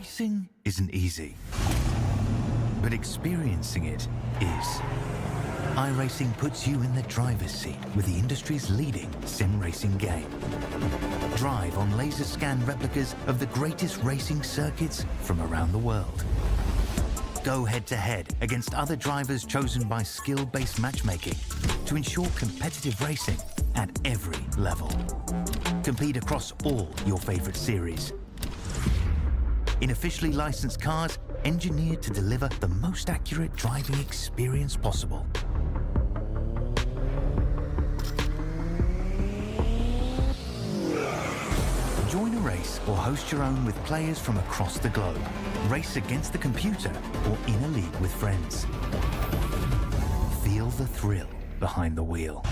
Racing isn't easy, but experiencing it is. iRacing puts you in the driver's seat with the industry's leading sim racing game. Drive on laser scan replicas of the greatest racing circuits from around the world. Go head-to-head against other drivers chosen by skill-based matchmaking to ensure competitive racing at every level. Compete across all your favorite series. In officially licensed cars, engineered to deliver the most accurate driving experience possible. Join a race or host your own with players from across the globe. Race against the computer or in a league with friends. Feel the thrill behind the wheel.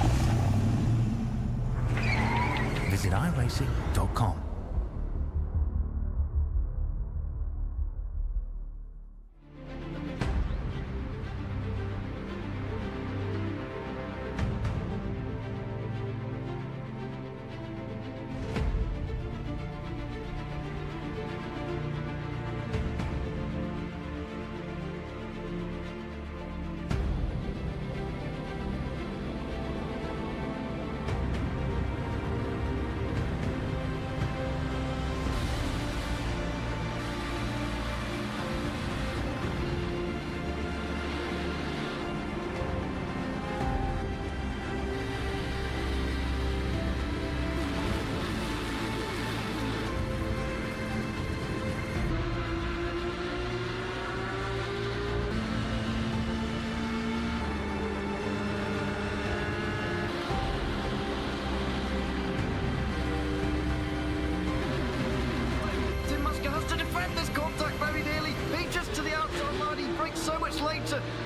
Visit iRacing.com.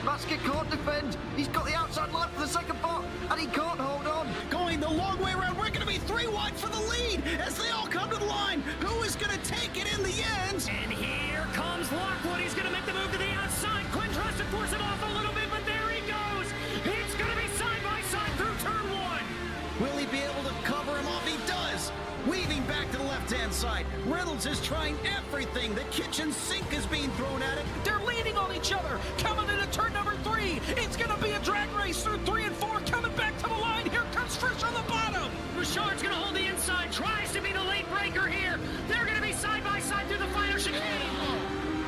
Basket can't defend. He's got the outside line for the second part, and he can't hold on. Going the long way around. We're going to be 3 wide for the lead as they all come to the line. Who is going to take it in the end? And here comes Lockwood. He's going to make the move to the outside. Glen tries to force it off a little bit, but there he goes. It's going to be side by side through turn 1. Will he be able to cover him off? He does. Weaving back to the left-hand side. Reynolds is trying everything. The kitchen sink is being thrown at it. They're leaning on each other. Coming into turn number 3. It's going to be a drag race through 3 and 4. Coming back to the line. Here comes Frisch on the bottom. Richard's going to hold the inside. Tries to be the late breaker here. They're going to be side by side through the final chicane.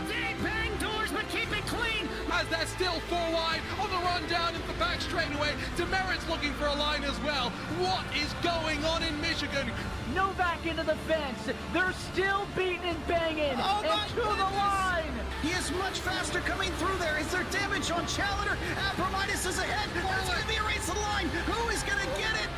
They bang doors, but keep it clean. As they're still 4 wide on the run down into the back straightaway. Demerit's looking for a line as well. What is going on in Michigan? Novak into the fence. They're still beating and banging. Oh, and to the line. He is much faster coming through there. Is there damage on Challenger? Abramitis is ahead. There's going to be a race to the line. Who is going to get it?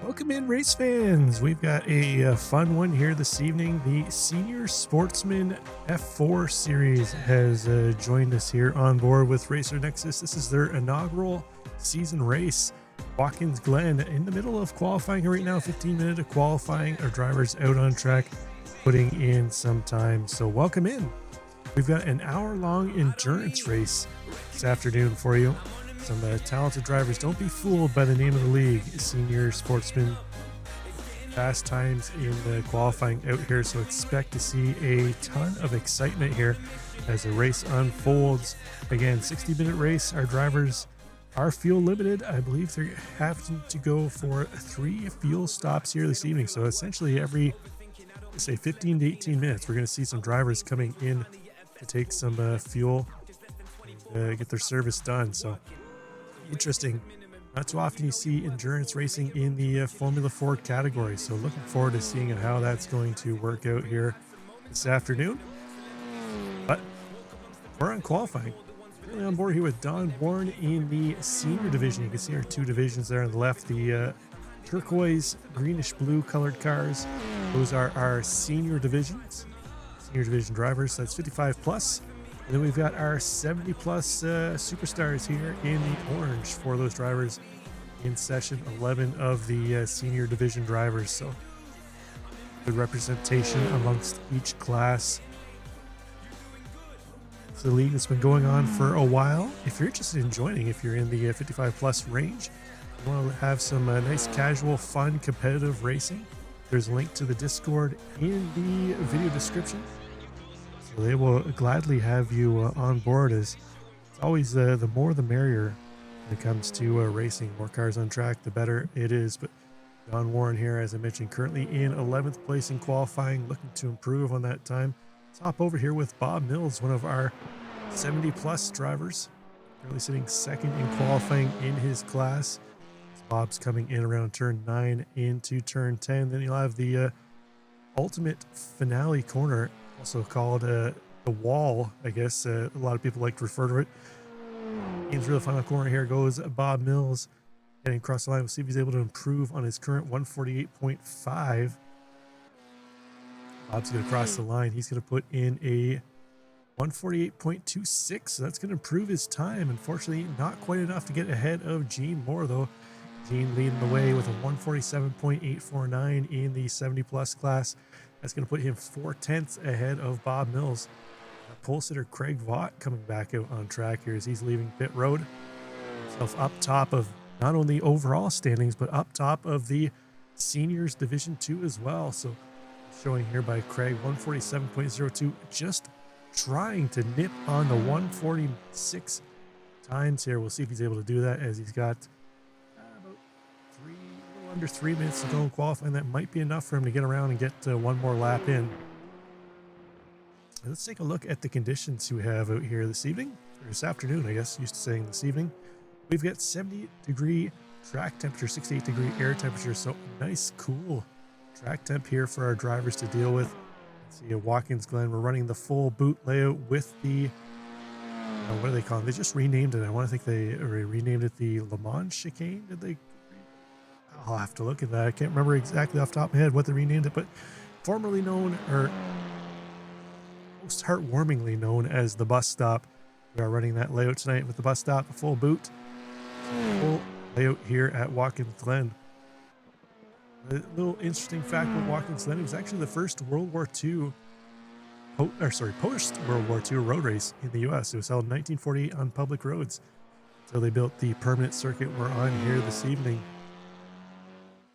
Welcome in, race fans. We've got a fun one here this evening. The Senior Sportsman F4 Series has joined us here on board with Racer Nexus. This is their inaugural season race. Watkins, Glen in the middle of qualifying right now. 15-minute of qualifying. Our drivers out on track putting in some time. So welcome in. We've got an hour-long endurance race this afternoon for you. Some talented drivers. Don't be fooled by the name of the league. Senior Sportsman. Fast times in the qualifying out here, so expect to see a ton of excitement here as the race unfolds. Again, 60-minute race. Our drivers are fuel limited. I believe they're having to go for 3 fuel stops here this evening. So essentially every, say, 15 to 18 minutes, we're going to see some drivers coming in to take some fuel, get their service done. So interesting. Not too often you see endurance racing in the Formula 4 category, so looking forward to seeing how that's going to work out here this afternoon. But we're on qualifying. Currently on board here with Don Warren in the senior division. You can see our 2 divisions there on the left, the turquoise greenish blue colored cars. Those are our senior divisions, senior division drivers. That's 55 plus. And then we've got our 70 plus superstars here in the orange for those drivers in session, 11 of the senior division drivers. So good representation amongst each class. It's a league that's been going on for a while. If you're interested in joining, if you're in the 55 plus range, you want to have some nice casual, fun, competitive racing, there's a link to the Discord in the video description. So they will gladly have you on board, as it's always the more the merrier when it comes to racing. More cars on track, the better it is. But John Warren here, as I mentioned, currently in 11th place in qualifying, looking to improve on that time. Let's hop over here with Bob Mills, one of our 70 plus drivers, currently sitting second in qualifying in his class. Bob's coming in around turn 9 into turn 10. Then you'll have the ultimate finale corner, also called the wall, I guess. A lot of people like to refer to it. Into the final corner, here goes Bob Mills getting across the line. We'll see if he's able to improve on his current 148.5. Bob's going to cross the line. He's going to put in a 148.26, so that's going to improve his time. Unfortunately, not quite enough to get ahead of Gene Moore, though. Gene leading the way with a 147.849 in the 70 plus class. That's going to put him 4/10 ahead of Bob Mills. Pole sitter Craig Vaught coming back out on track here as he's leaving pit road. Himself up top of not only overall standings, but up top of the seniors division 2 as well. So showing here by Craig, 147.02, just trying to nip on the 146 times here. We'll see if he's able to do that, as he's got about a little under 3 minutes to go in qualifying. That might be enough for him to get around and get one more lap in. Let's take a look at the conditions we have out here this evening, or this afternoon, I guess, used to saying this evening. We've got 70-degree track temperature, 68-degree air temperature, so nice, cool track temp here for our drivers to deal with. Let's see, at Watkins Glen, we're running the full boot layout with the, what do they call it? They just renamed it. I want to think they renamed it the Le Mans Chicane. Did they? I'll have to look at that. I can't remember exactly off the top of my head what they renamed it, but formerly known, or most heartwarmingly known as the bus stop. We are running that layout tonight with the bus stop, a full boot. Full layout here at Watkins Glen. A little interesting fact about Watkins Glen, it was actually the first World War II, post-World War II road race in the U.S. It was held in 1948 on public roads. So they built the permanent circuit we're on here this evening.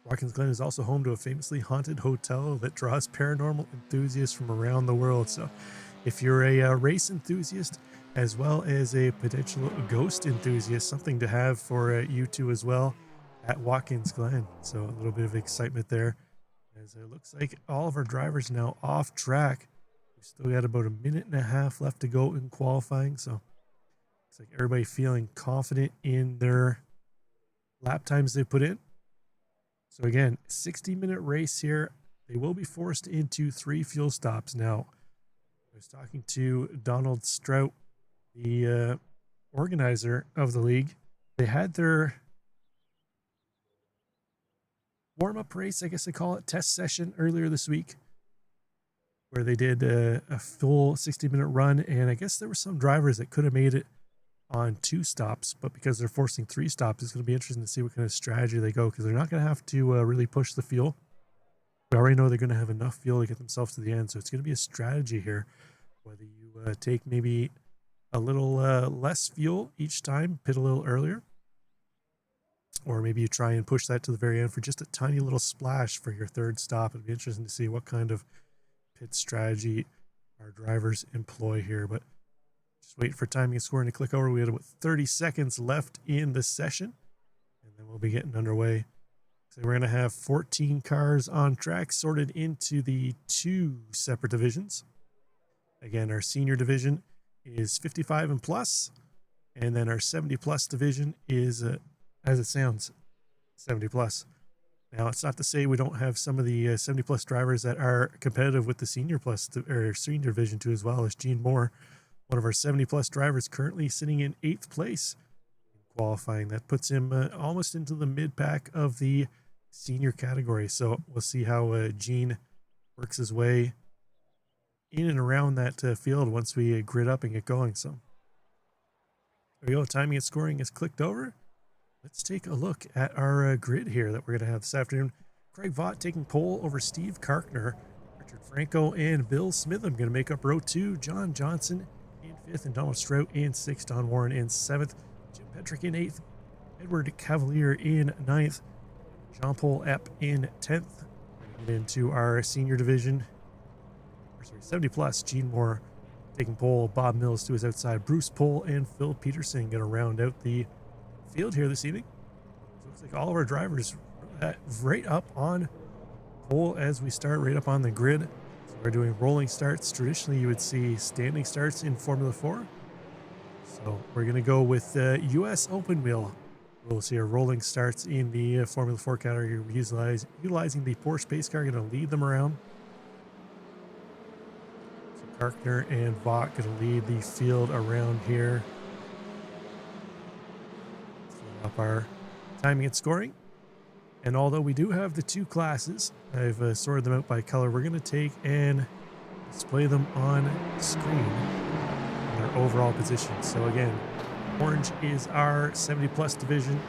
Watkins Glen is also home to a famously haunted hotel that draws paranormal enthusiasts from around the world. So if you're a race enthusiast, as well as a potential ghost enthusiast, something to have for you two as well at Watkins Glen. So a little bit of excitement there, as it looks like all of our drivers now off track. We've still got about a minute and a half left to go in qualifying. So looks like everybody feeling confident in their lap times they put in. So again, 60-minute race here. They will be forced into 3 fuel stops. Now, I was talking to Donald Strout, the organizer of the league. They had their warm-up race, I guess they call it, test session earlier this week, where they did a full 60-minute run, and I guess there were some drivers that could have made it on 2 stops, but because they're forcing 3 stops, it's going to be interesting to see what kind of strategy they go, because they're not going to have to really push the fuel. We already know they're going to have enough fuel to get themselves to the end, so it's going to be a strategy here, whether you take maybe a little less fuel each time, pit a little earlier, or maybe you try and push that to the very end for just a tiny little splash for your 3rd stop. It'd be interesting to see what kind of pit strategy our drivers employ here, but just waiting for timing and scoring to click over. We had about 30 seconds left in the session, and then we'll be getting underway. So we're going to have 14 cars on track, sorted into the 2 separate divisions. Again, our senior division is 55 and plus, and then our 70 plus division is, as it sounds, 70 plus. Now, it's not to say we don't have some of the 70 plus drivers that are competitive with the senior plus or senior division 2 as well, as Gene Moore, one of our 70 plus drivers, currently sitting in 8th place in qualifying. That puts him almost into the mid pack of the senior category. So we'll see how Gene works his way in and around that field once we grid up and get going. So there we go. Timing and scoring is clicked over. let's take a look at our grid here that we're going to have this afternoon. Craig Vaught taking pole over Steve Karkner. Richard Franco and Bill Smitham going to make up row 2. John Johnson in 5th and Donald Strout in 6th. Don Warren in 7th. Jim Petrick in 8th. Edward Cavalier in 9th. Jean-Paul Epp in 10th. Get into our senior division. 70 plus. Gene Moore taking pole. Bob Mills to his outside. Bruce Pohl and Phil Peterson going to round out the field here this evening. So it looks like all of our drivers right up on pole as we start, right up on the grid. So we're doing rolling starts. Traditionally, you would see standing starts in Formula 4. So we're going to go with U.S. open wheel rules here. Rolling starts in the Formula 4 category. Utilizing the Porsche pace car, going to lead them around. So Karkner and Vaught going to lead the field around here. Fill up our timing and scoring. And although we do have the 2 classes, I've sorted them out by color, we're going to take and display them on screen in their overall position. So again, orange is our 70 plus division.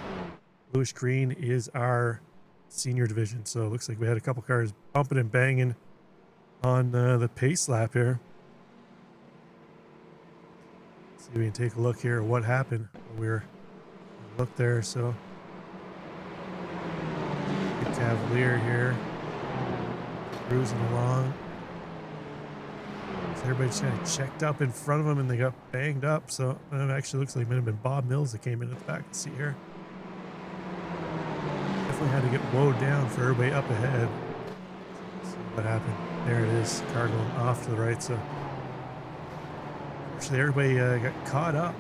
Bluish green is our senior division. So it looks like we had a couple cars bumping and banging on the pace lap here. Let's see if we can take a look here at what happened. We're look there, so Cavalier here, cruising along. So everybody just kind of checked up in front of them and they got banged up. So it actually looks like it might have been Bob Mills that came in at the back of the seat here. Definitely had to get woed down for everybody up ahead. Let's see what happened. There it is, car going off to the right. So actually everybody got caught up.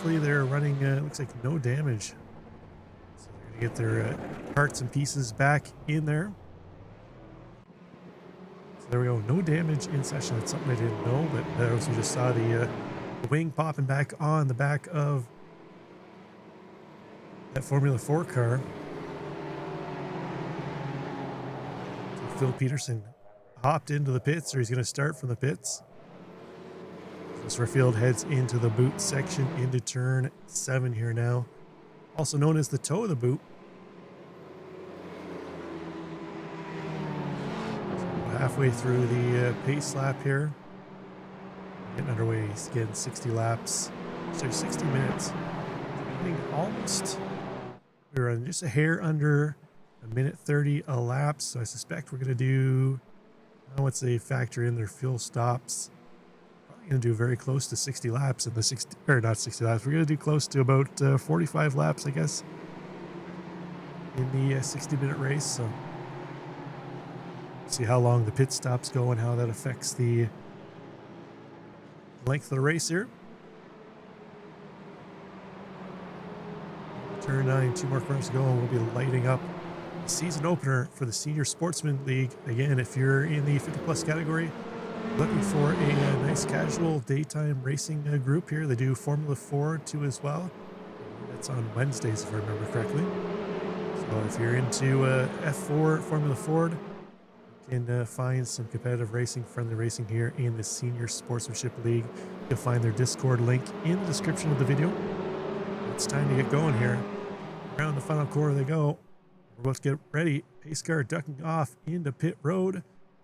They're running, looks like no damage. So they're going to get their parts and pieces back in there. So there we go, no damage in session. That's something I didn't know, but that was, we just saw the wing popping back on the back of that Formula 4 car. So Phil Peterson hopped into the pits, or he's going to start from the pits. This field heads into the boot section into turn 7 here now, also known as the toe of the boot. So halfway through the pace lap here, getting underway. He's getting 60 laps, so 60 minutes. Getting almost, we're on just a hair under a minute 30 a lap. So I suspect we're going to do, what's the factor in their fuel stops? Going to do very close to 60 laps in the 60, or not 60 laps, we're going to do close to about 45 laps, I guess, in the 60-minute race. So see how long the pit stops go and how that affects the length of the race here. Turn 9, 2 more corners to go, and we'll be lighting up the season opener for the Senior Sportsman League. Again, if you're in the 50 plus category, looking for a nice casual daytime racing group here. They do Formula 4 too as well. That's on Wednesdays if I remember correctly. So if you're into F4, Formula 4, you can find some competitive racing, friendly racing here in the Senior Sportsmanship League. You'll find their Discord link in the description of the video. It's time to get going here. Around the final corner they go. We're about to get ready. Pace car ducking off into pit road.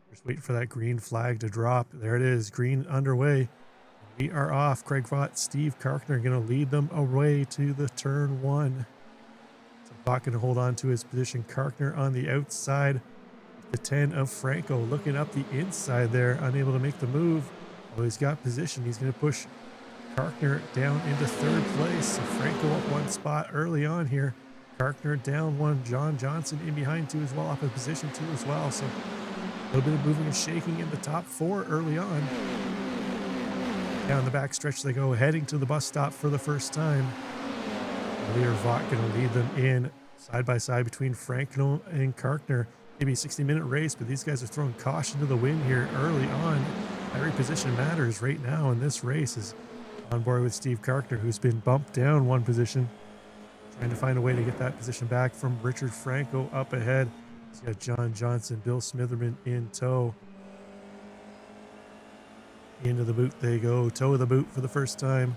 Just waiting for that green flag to drop. There it is, green underway. We are off. Craig Vaught, Steve Karkner are going to lead them away to the turn 1. So Vaught going to hold on to his position. Karkner on the outside. The 10 of Franco looking up the inside there, unable to make the move. Well, he's got position. He's going to push Karkner down into 3rd place. So Franco up 1 spot early on here. Karkner down 1. John Johnson in behind 2 as well, up in position 2 as well. So a little bit of moving and shaking in the top 4 early on. Down the back stretch they go, heading to the bus stop for the first time. Lear Vaught going to lead them in side by side between Franco and Karkner. Maybe a 60-minute race, but these guys are throwing caution to the wind here early on. Every position matters right now in this race. Is on board with Steve Karkner, who's been bumped down 1 position, trying to find a way to get that position back from Richard Franco up ahead. He's got John Johnson, Bill Smitherman in tow. Into the boot they go, toe of the boot for the first time.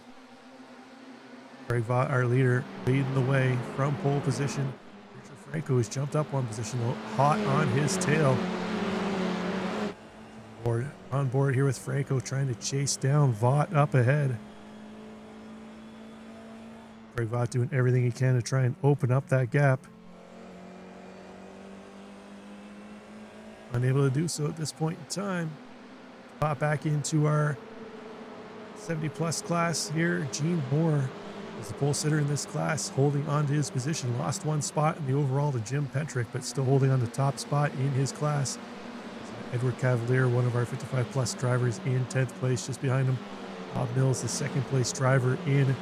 Craig Vaught, our leader, leading the way from pole position. Richard Franco has jumped up one position, hot on his tail. On board here with Franco, trying to chase down Vaught up ahead. Craig Vaught doing everything he can to try and open up that gap. Unable to do so at this point in time. Pop back into our 70 plus class here. Gene Moore is the pole sitter in this class, holding on to his position. Lost one spot in the overall to Jim Petrick, but still holding on the top spot in his class. Edward Cavalier, one of our 55 plus drivers, in 10th place. Just behind him, Bob Mills, the second place driver in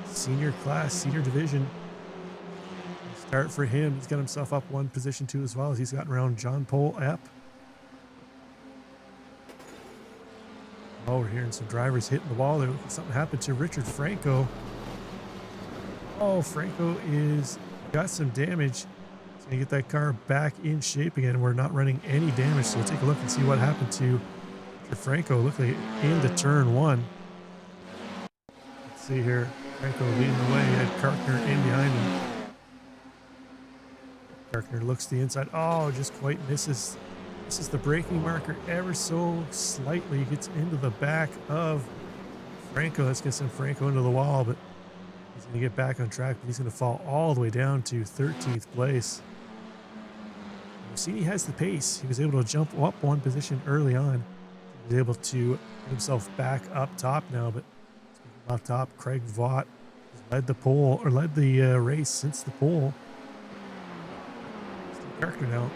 senior class, senior division. Start for him. He's got himself up one position too, as well as he's gotten around John Paul Epp. Oh, we're hearing some drivers hitting the wall there. Something happened to Richard Franco. Oh, Franco is got some damage. He's gonna get that car back in shape again. We're not running any damage, so we'll take a look and see what happened to Richard Franco. Look like into turn one. Let's see here. Franco leading the way. He had Karkner in behind him. Karkner looks to the inside. Oh, just quite misses. This is the braking marker ever so slightly. Gets into the back of Franco. That's going to send Franco into the wall, but he's going to get back on track. But he's going to fall all the way down to 13th place. Rossini has the pace. He was able to jump up one position early on. He was able to get himself back up top now, but up top, Craig Vaught led the pole, or led the race since the pole. Steve Karkner now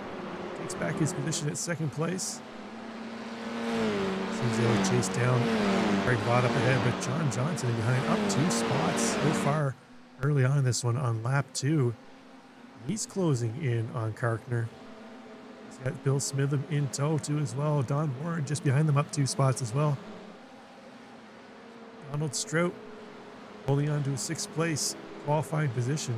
takes back his position at second place. Seems able to chase down Craig Vaught up ahead, but John Johnson behind, up 2 spots so far early on in this one on lap 2. He's closing in on Karkner. He's got Bill Smitham in tow too as well. Don Warren just behind them, up 2 spots as well. Donald Strout holding on to a 6th place qualifying position.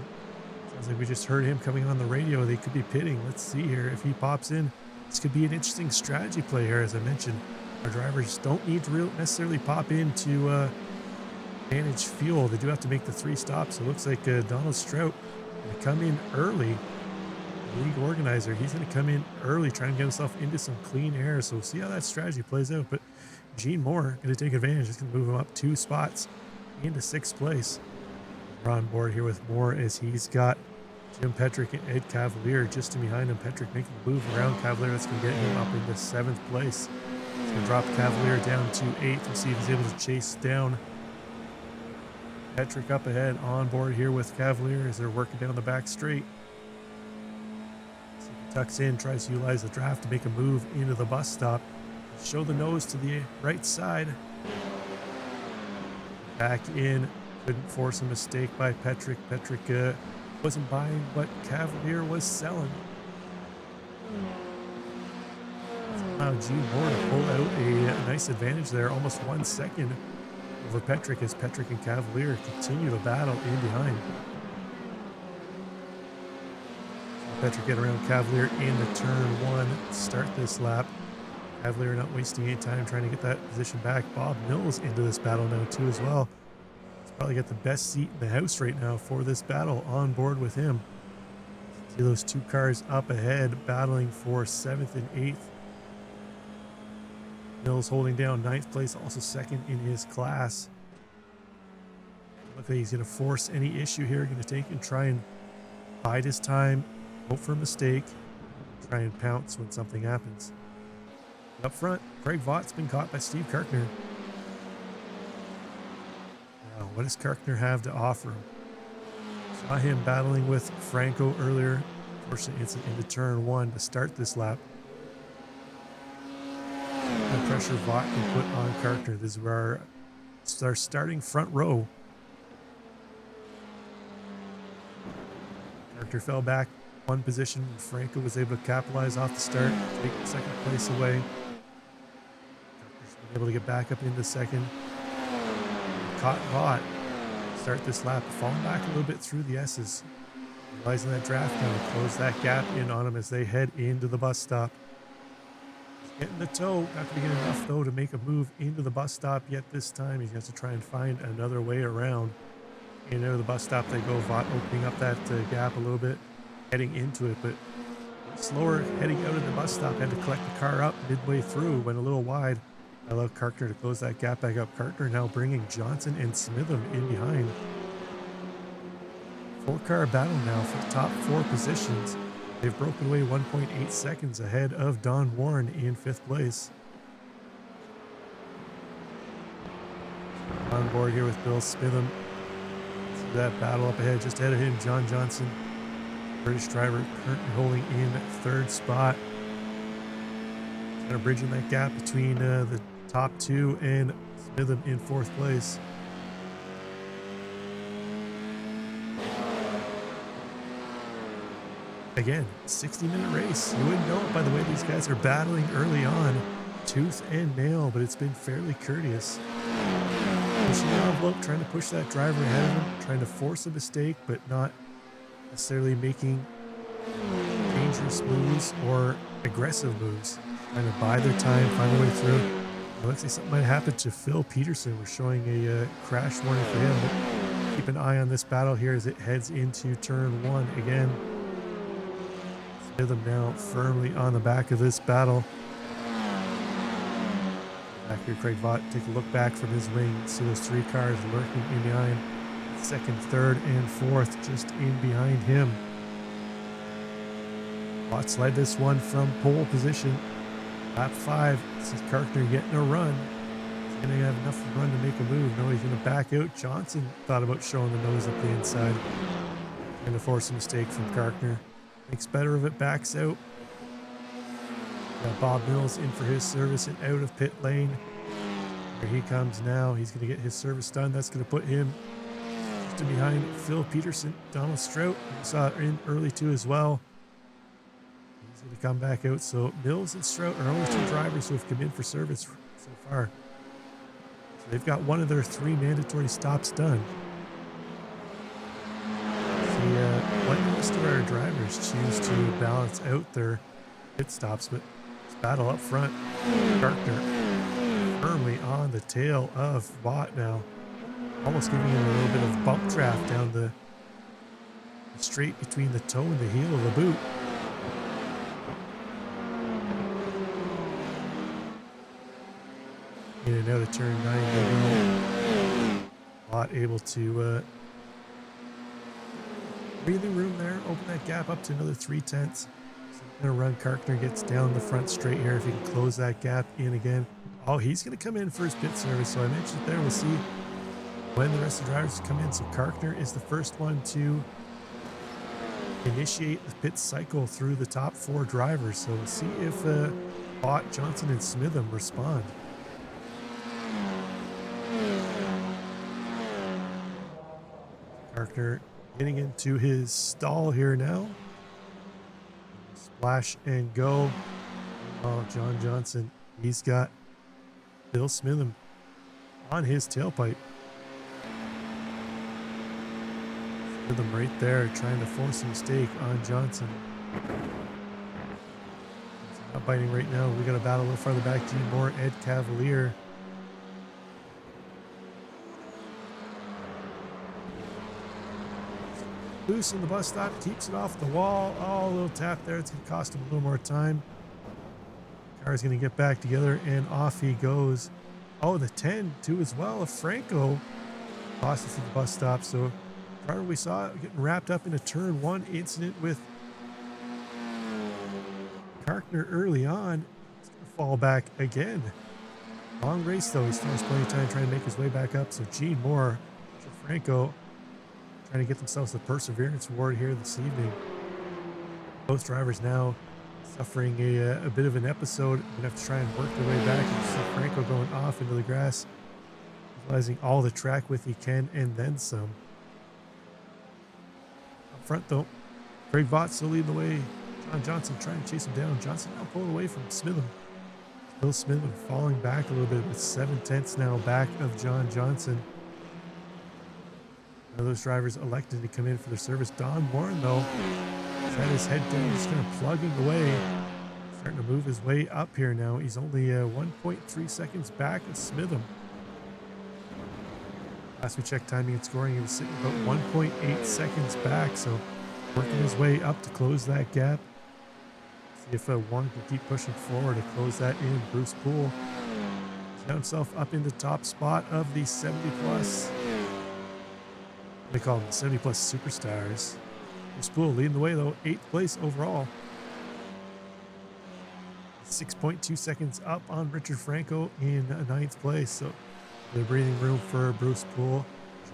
Sounds like we just heard him coming on the radio. They could be pitting. Let's see here if he pops in. This could be an interesting strategy play here. As I mentioned, our drivers don't need to necessarily pop in to manage fuel. They do have to make the 3 stops. It looks like Donald Strout going to come in early. The league organizer, he's going to come in early, trying to get himself into some clean air. So we'll see how that strategy plays out. But Gene Moore going to take advantage. He's going to move him up 2 spots into 6th place. We're on board here with Moore as he's got Jim Petrick and Ed Cavalier just in behind him. Petrick making the move around Cavalier. That's going to get him up into 7th place. He's going to drop Cavalier down to 8th and see if he's able to chase down Petrick up ahead. On board here with Cavalier as they're working down the back straight. So he tucks in, tries to utilize the draft to make a move into the bus stop. Show the nose to the right side. Back in. Couldn't force a mistake by Petrick. Petrick wasn't buying what Cavalier was selling. Allowed Gene Moore to pull out a nice advantage there. Almost 1 second over Petrick as Petrick and Cavalier continue the battle in behind. Petrick get around Cavalier in the turn 1 to start this lap. Cavalier not wasting any time trying to get that position back. Bob Mills into this battle now too as well. He's probably got the best seat in the house right now for this battle on board with him. See those 2 cars up ahead battling for 7th and 8th. Mills holding down 9th place, also 2nd in his class. Look like he's going to force any issue here. Going to take and try and bide his time, hope for a mistake, try and pounce when something happens. Up front, Craig Vaught's been caught by Steve Karkner. Now, what does Karkner have to offer him? Saw him battling with Franco earlier. Unfortunately, it's into turn 1 to start this lap. The pressure Vaught can put on Karkner. This is where our starting front row. Karkner fell back 1 position. Franco was able to capitalize off the start, take 2nd place away. Able to get back up into 2nd. Caught Vaught. Start this lap, falling back a little bit through the S's. Utilizing that draft now to close that gap in on him as they head into the bus stop. Getting the tow, not going to get enough though to make a move into the bus stop yet this time. He's going to have to try and find another way around. in and out of the bus stop they go. Vaught opening up that gap a little bit, heading into it, but slower heading out of the bus stop. Had to collect the car up midway through, went a little wide. I love Kartner to close that gap back up. Kartner now bringing Johnson and Smitham in behind. 4-car battle now for the top 4 positions. They've broken away 1.8 seconds ahead of Don Warren in 5th place. On board here with Bill Smitham. See that battle up ahead, just ahead of him, John Johnson, British driver, currently holding in 3rd spot. Kind of bridging that gap between the top 2 and Smitham in 4th place. Again, 60-minute race. You wouldn't know it by the way these guys are battling early on, tooth and nail, but it's been fairly courteous. Pushing the envelope, trying to push that driver ahead of him, trying to force a mistake, but not necessarily making dangerous moves or aggressive moves. Trying to buy their time, find a way through. It looks like something might happen to Phil Peterson. We're showing a crash warning for him. But keep an eye on this battle here as it heads into turn 1 again. Smitham now firmly on the back of this battle. Back here, Craig Vaught, take a look back from his wing. See those 3 cars lurking in behind. 2nd, 3rd, and 4th just in behind him. Vaught led this one from pole position. Lap 5, this is Kartner getting a run. He's going to have enough run to make a move. No, he's going to back out. Johnson thought about showing the nose up the inside. Going to force a mistake from Kartner. Makes better of it, backs out. Got Bob Mills in for his service and out of pit lane. Here he comes now. He's going to get his service done. That's going to put him just in behind Phil Peterson, Donald Strout. We saw it in early too as well. He's going to come back out. So Mills and Strout are only 2 drivers who have come in for service so far. So they've got one of their 3 mandatory stops done. When most of our drivers choose to balance out their pit stops, but this battle up front, Kartner firmly on the tail of Vaught now, almost giving him a little bit of bump draft down the straight between the toe and the heel of the boot. In and out of turn 9, Vaught able to breathing room there, open that gap up to another 3/10. So gonna run. Kartner gets down the front straight here. If he can close that gap in again. Oh, he's gonna come in for his pit service. So I mentioned it there. We'll see when the rest of the drivers come in. So Kartner is the first one to initiate the pit cycle through the top 4 drivers. So we'll see if Vaught, Johnson, and Smitham respond. Kartner getting into his stall here now. Splash and go. Oh, John Johnson. He's got Bill Smitham on his tailpipe. Smitham right there trying to force a mistake on Johnson. He's not biting right now. We got a battle a little farther back. Gene Moore, Ed Cavalier. Loose in the bus stop, keeps it off the wall. Oh, a little tap there. It's going to cost him a little more time. Car's going to get back together, and off he goes. Oh, the 10 too as well of Franco lost it to the bus stop. So driver we saw getting wrapped up in a turn 1 incident with Kartner early on. He's going to fall back again. Long race though. He still has plenty of time trying to make his way back up. So Gene Moore, Franco, trying to get themselves the Perseverance Award here this evening. Both drivers now suffering a bit of an episode. Going to have to try and work their way back. You see Franco going off into the grass, utilizing all the track width he can and then some. Up front though, Craig Vaught still leading the way. John Johnson trying to chase him down. Johnson now pulling away from Smitham. Bill Smitham falling back a little bit with 7/10 now back of John Johnson. Those drivers elected to come in for their service. Don Warren, though, has had his head down, just kind of plugging away. Starting to move his way up here now. He's only 1.3 seconds back of Smitham. Last we checked timing and scoring, he was sitting about 1.8 seconds back, so working his way up to close that gap. See if Warren can keep pushing forward to close that in. Bruce Poole got himself up in the top spot of the 70 plus. They call them the 70 plus superstars. Bruce Poole leading the way though, 8th place overall. 6.2 seconds up on Richard Franco in 9th place. So the breathing room for Bruce Poole.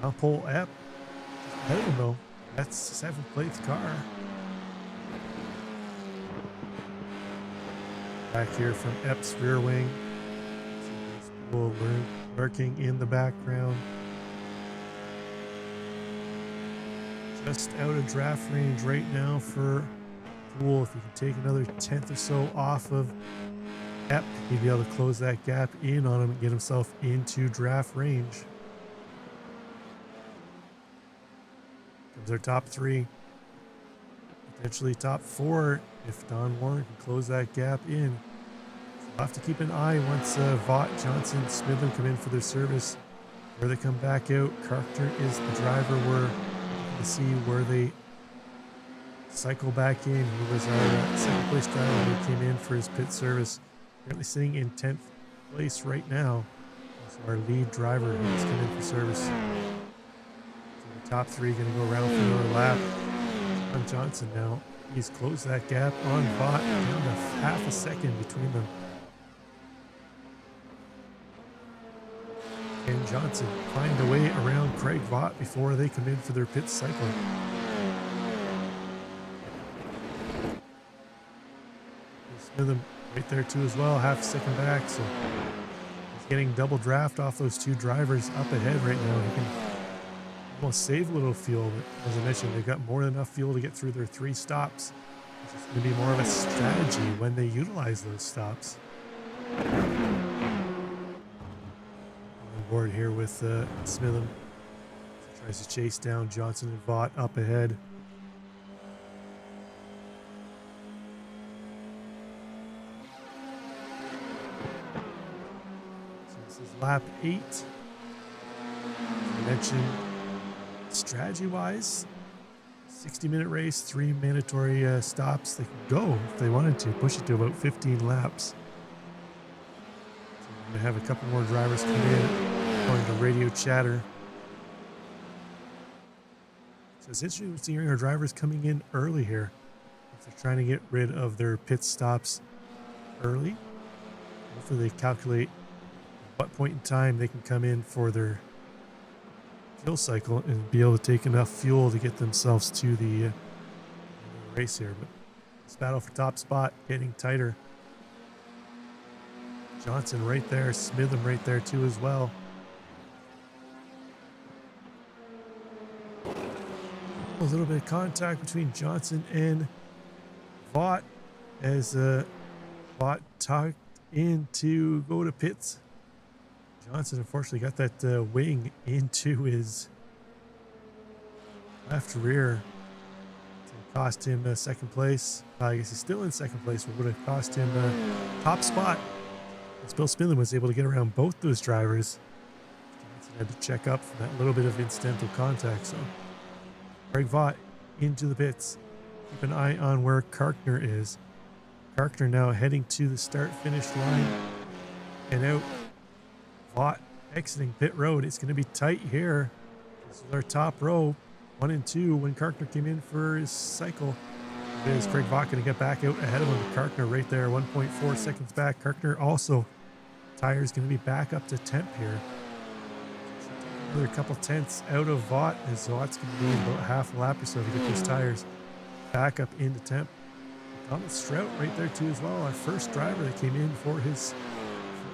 Jean-Paul Epp ahead of him though. That's 7th place car. Back here from Epp's rear wing. Bruce Poole lurking in the background. Just out of draft range right now for Poole. If he can take another 10th or so off of Epp, he'd be able to close that gap in on him and get himself into draft range. Comes our top 3. Potentially top 4 if Don Warren can close that gap in. So we'll have to keep an eye once Vaught, Johnson, Smithland come in for their service. Where they come back out, Carter is the driver. We're to see where they cycle back in. He was our second place driver when he came in for his pit service. Currently sitting in 10th place right now. So our lead driver who's come in for service. So the top 3 going to go around for another lap. On Johnson now. He's closed that gap on Vaught, down to half a second between them. And Johnson find a way around Craig Vaught before they come in for their pit cycle. Smitham right there too as well, half a second back, so he's getting double draft off those 2 drivers up ahead right now. He can almost save a little fuel, but as I mentioned, they've got more than enough fuel to get through their 3 stops. It's just going to be more of a strategy when they utilize those stops. Board here with Smitham. Tries to chase down Johnson and Vaught up ahead. So this is lap 8. As I mentioned, strategy-wise, 60-minute race, 3 mandatory stops. They can go if they wanted to, push it to about 15 laps. So we're going to have a couple more drivers come in. Going to radio chatter. So it's interesting seeing our drivers coming in early here. If they're trying to get rid of their pit stops early, hopefully they calculate what point in time they can come in for their fuel cycle and be able to take enough fuel to get themselves to the race here. But this battle for top spot getting tighter. Johnson right there, Smitham right there too as well. A little bit of contact between Johnson and Vaught as Vaught tucked in to go to pits. Johnson unfortunately got that wing into his left rear. It cost him second place. I guess he's still in second place, but would have cost him top spot. As Bill Smithland was able to get around both those drivers. Johnson had to check up for that little bit of incidental contact. So Craig Vaught into the pits. Keep an eye on where Karkner is. Karkner now heading to the start-finish line and out. Vaught exiting pit road. It's going to be tight here. This is our top row, 1 and 2. When Karkner came in for his cycle, is Craig Vaught going to get back out ahead of him? Karkner right there, 1.4 seconds back. Karkner also tires going to be back up to temp here. Another couple tenths out of Vaught, as Vaught's going to need about half a lap or so to get those tires back up into temp. Thomas Strout right there too as well, our first driver that came in for his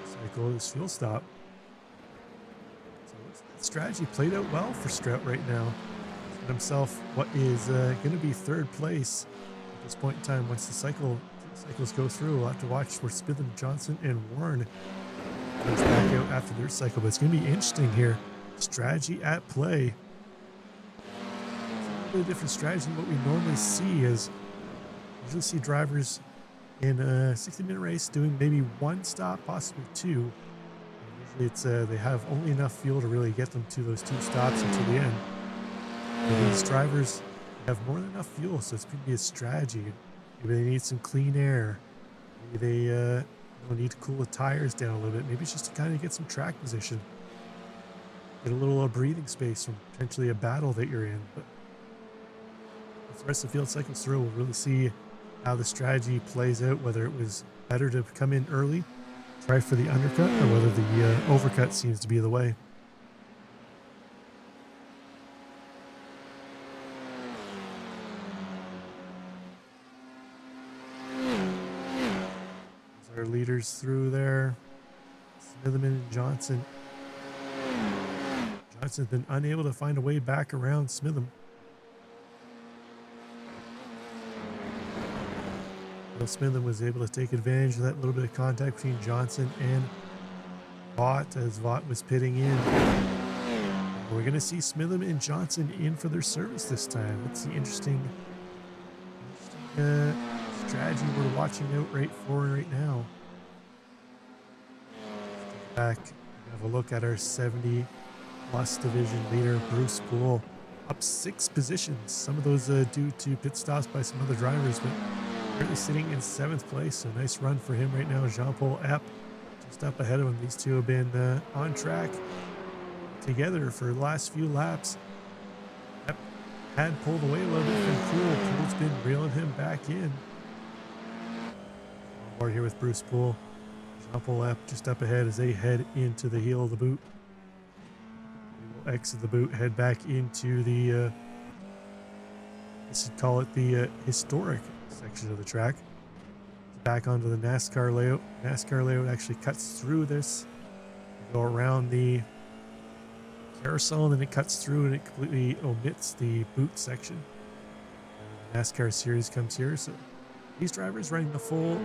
cycle, his fuel stop. So that strategy played out well for Strout right now. He's got himself what is going to be 3rd place at this point in time. Once the cycles go through, we'll have to watch where Smitham, Johnson, and Warren comes back out after their cycle. But it's going to be interesting here. Strategy at play. It's a really different strategy than what we normally see. Is usually see drivers in a 60-minute race doing maybe 1 stop, possibly 2. Usually it's they have only enough fuel to really get them to those 2 stops until the end. But these drivers have more than enough fuel, so it's going to be a strategy. Maybe they need some clean air. Maybe they need to cool the tires down a little bit. Maybe it's just to kind of get some track position. Get a little breathing space from potentially a battle that you're in. But as the rest of the field cycles through, we'll really see how the strategy plays out, whether it was better to come in early, try for the undercut, or whether the overcut seems to be the way. There's our leaders through there. Smithman and Johnson. Johnson's been unable to find a way back around Smitham. Will Smitham was able to take advantage of that little bit of contact between Johnson and Vaught as Vaught was pitting in. We're going to see Smitham and Johnson in for their service this time. That's the interesting strategy we're watching out right now. Back, have a look at our 70 plus division leader Bruce Poole, up 6 positions. Some of those due to pit stops by some other drivers, but currently sitting in 7th place. So nice run for him right now. Jean-Paul Epp just up ahead of him. These two have been on track together for the last few laps. Epp had pulled away a little bit from Poole. Poole's been reeling him back in. On board here with Bruce Poole. Jean-Paul Epp just up ahead as they head into the heel of the boot. We will exit the boot, head back into the I should call it the historic section of the track. Back onto the NASCAR layout. NASCAR layout actually cuts through this. You go around the carousel and then it cuts through and it completely omits the boot section. The NASCAR series comes here, so these drivers running the full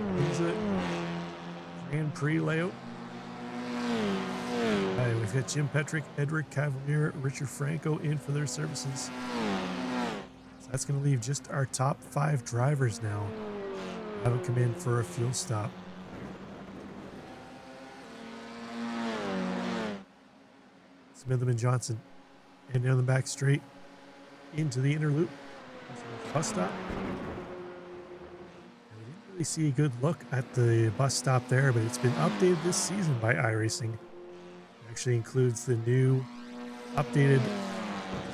Grand Prix layout. We've got Jim Petrick, Edward Cavalier, Richard Franco in for their services. So that's going to leave just our top 5 drivers now. Haven't come in for a fuel stop. Smitham and Johnson and down the back straight into the inner loop. Bus stop. We didn't really see a good look at the bus stop there, but it's been updated this season by iRacing. It actually includes the new updated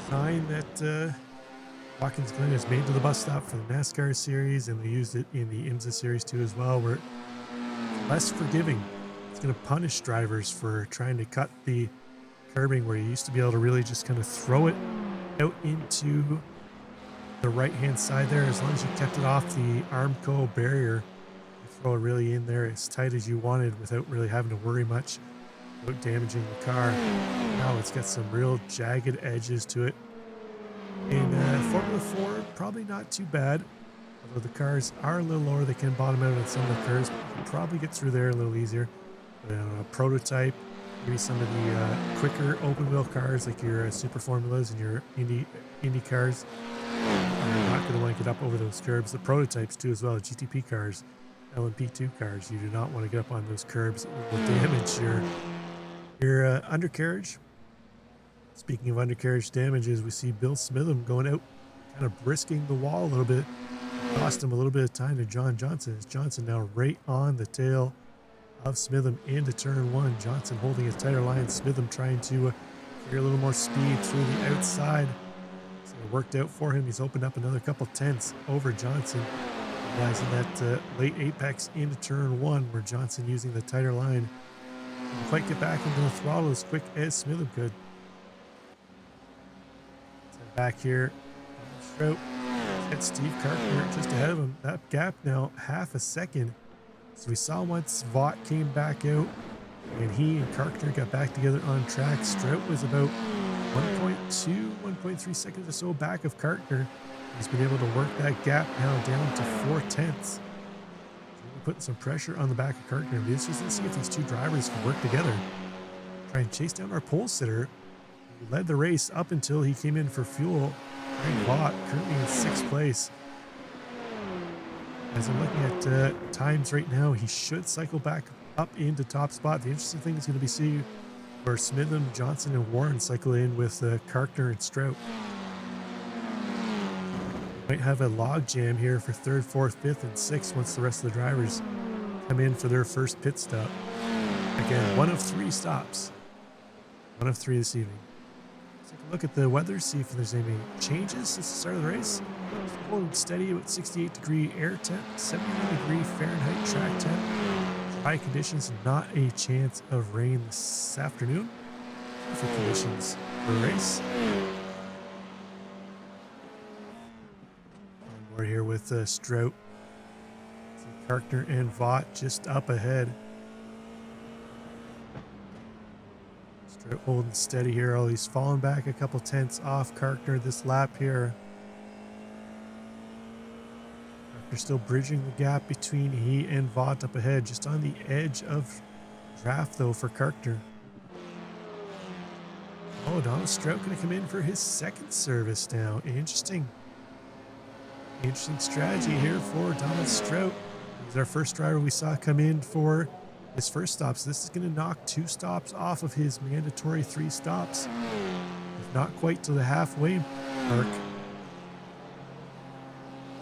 design that Watkins Glen has made to the bus stop for the NASCAR series, and they used it in the IMSA series too as well, where it's less forgiving. It's going to punish drivers for trying to cut the curbing where you used to be able to really just kind of throw it out into the right hand side there. As long as you kept it off the Armco barrier, you throw it really in there as tight as you wanted without really having to worry much about damaging the car. Now it's got some real jagged edges to it. In Formula 4, probably not too bad. Although the cars are a little lower, they can bottom out on some of the curves, but you can probably get through there a little easier. But on a prototype, maybe some of the quicker open wheel cars like your Super Formulas and your Indy cars, you're not going to want to get up over those curbs. The prototypes too as well, GTP cars, LMP2 cars, you do not want to get up on those curbs. It will damage your undercarriage. Speaking of undercarriage damages, we see Bill Smitham going out, kind of brisking the wall a little bit. Cost him a little bit of time to John Johnson. As Johnson now right on the tail of Smitham into turn 1. Johnson holding a tighter line. Smitham trying to carry a little more speed through the outside. So it worked out for him. He's opened up another couple tenths over Johnson. Realizing that late apex into turn 1 where Johnson using the tighter line didn't quite get back into the throttle as quick as Smitham could. Back here, Strout at Steve Carpenter just ahead of him. That gap now half a second. So we saw once Vaught came back out and he and Carpenter got back together on track. Strout was about 1.2, 1.3 seconds or so back of Carpenter. He's been able to work that gap now down to 4 tenths. So we're putting some pressure on the back of Carpenter. It's just to see if these two drivers can work together. Try and chase down our pole sitter. He led the race up until he came in for fuel. Frank Vaught currently in 6th place. As I'm looking at times right now, he should cycle back up into top spot. The interesting thing is going to be Or Smitham, Johnson, and Warren cycle in with Karkner and Strout. Might have a log jam here for 3rd, 4th, 5th, and 6th once the rest of the drivers come in for their first pit stop. Again, 1 of 3 stops. 1 of 3 this evening. Let's take a look at the weather, see if there's any changes since the start of the race. Holding steady about 68-degree air temp, 79-degree Fahrenheit track temp. Dry conditions, not a chance of rain this afternoon. Perfect conditions for the race. On board here with Strout. Karkner and Vaught just up ahead. Strout holding steady here. Oh, he's falling back a couple tenths off Karkner this lap here. They're still bridging the gap between he and Vaught up ahead, just on the edge of draft though for Karkner. Oh, Donald Strout going to come in for his 2nd service now. Interesting strategy here for Donald Strout. He's our first driver we saw come in for his first stops. This is going to knock 2 stops off of his mandatory 3 stops. Not quite to the halfway mark.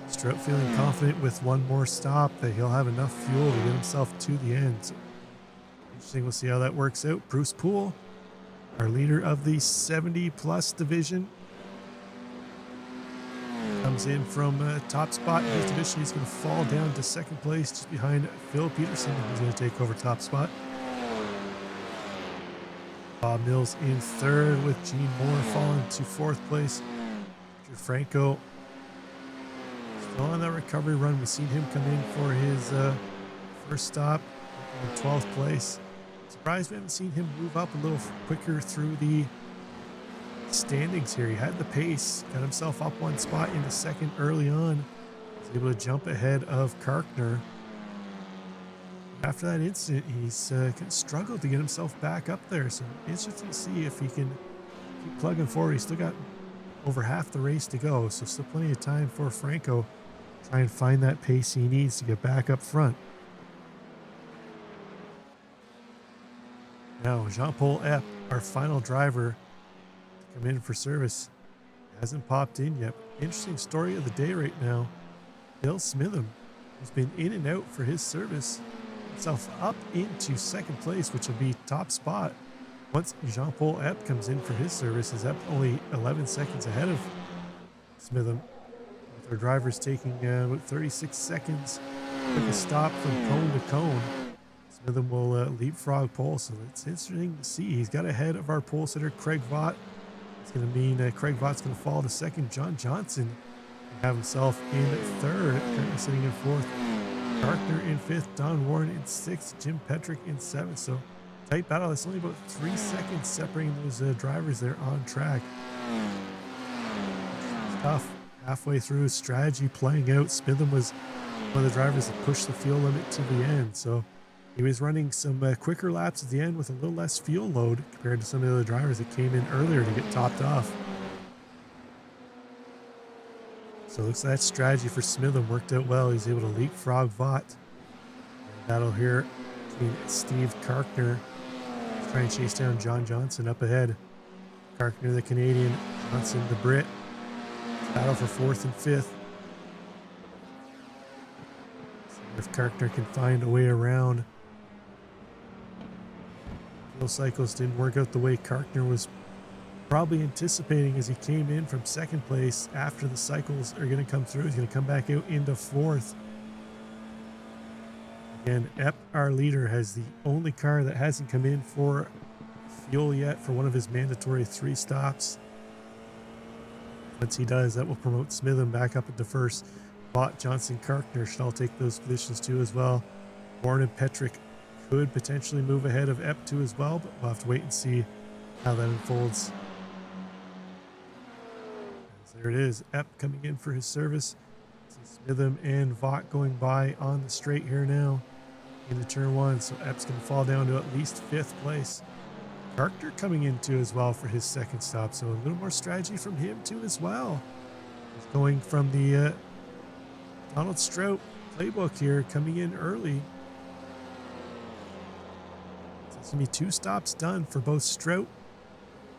Strout feeling confident with 1 more stop that he'll have enough fuel to get himself to the end. So, interesting, we'll see how that works out. Bruce Poole, our leader of the 70+ division, comes in from top spot in his division. He's going to fall down to 2nd place just behind Phil Peterson, who's going to take over top spot. Bob Mills in 3rd with Gene Moore falling to 4th place. Drew Franco on that recovery run. We've seen him come in for his first stop in 12th place. Surprised we haven't seen him move up a little quicker through the standings here. He had the pace, got himself up 1 spot into 2nd early on. Was able to jump ahead of Karkner. After that incident, he's struggled to get himself back up there. So interesting to see if he can keep plugging forward. He's still got over half the race to go, so still plenty of time for Franco. Try and find that pace he needs to get back up front. Now, Jean-Paul Epp, our final driver to come in for service, hasn't popped in yet. Interesting story of the day right now. Bill Smitham, who's been in and out for his service, himself up into 2nd place, which will be top spot. Once Jean-Paul Epp comes in for his service, is Epp only 11 seconds ahead of Smitham. With our drivers taking about 36 seconds, quick a stop from cone to cone. Smitham will leapfrog pole, so it's interesting to see. He's got ahead of our pole sitter, Craig Vaught. It's going to mean Craig Vaught's going to fall to 2nd. John Johnson will have himself in 3rd, currently sitting in 4th. Karkner in 5th, Don Warren in 6th, Jim Petrick in 7th. So tight battle. It's only about 3 seconds separating those drivers there on track. It's tough. Halfway through his strategy playing out, Smitham was one of the drivers that pushed the fuel limit to the end. So he was running some quicker laps at the end with a little less fuel load compared to some of the other drivers that came in earlier to get topped off. So it looks like that strategy for Smitham worked out well. He's able to leapfrog Vaught. Battle here between Steve Karkner trying to chase down John Johnson up ahead. Karkner, the Canadian, Johnson, the Brit. Battle for 4th and 5th. See if Karkner can find a way around. Fuel cycles didn't work out the way Karkner was probably anticipating as he came in from 2nd place. After the cycles are going to come through, he's going to come back out into 4th. Again, Epp, our leader, has the only car that hasn't come in for fuel yet for one of his mandatory 3 stops. Once he does, that will promote Smitham back up into 1st. Vaught, Johnson, Karkner should all take those positions too as well. Warren and Petrick could potentially move ahead of Epp too as well, but we'll have to wait and see how that unfolds. As there it is, Epp coming in for his service. See Smitham and Vaught going by on the straight here now into turn 1, so Epp's going to fall down to at least 5th place. Karkner coming in too as well for his 2nd stop, so a little more strategy from him too as well. He's going from the Donald Strout playbook here, coming in early. It's going to be 2 stops done for both Strout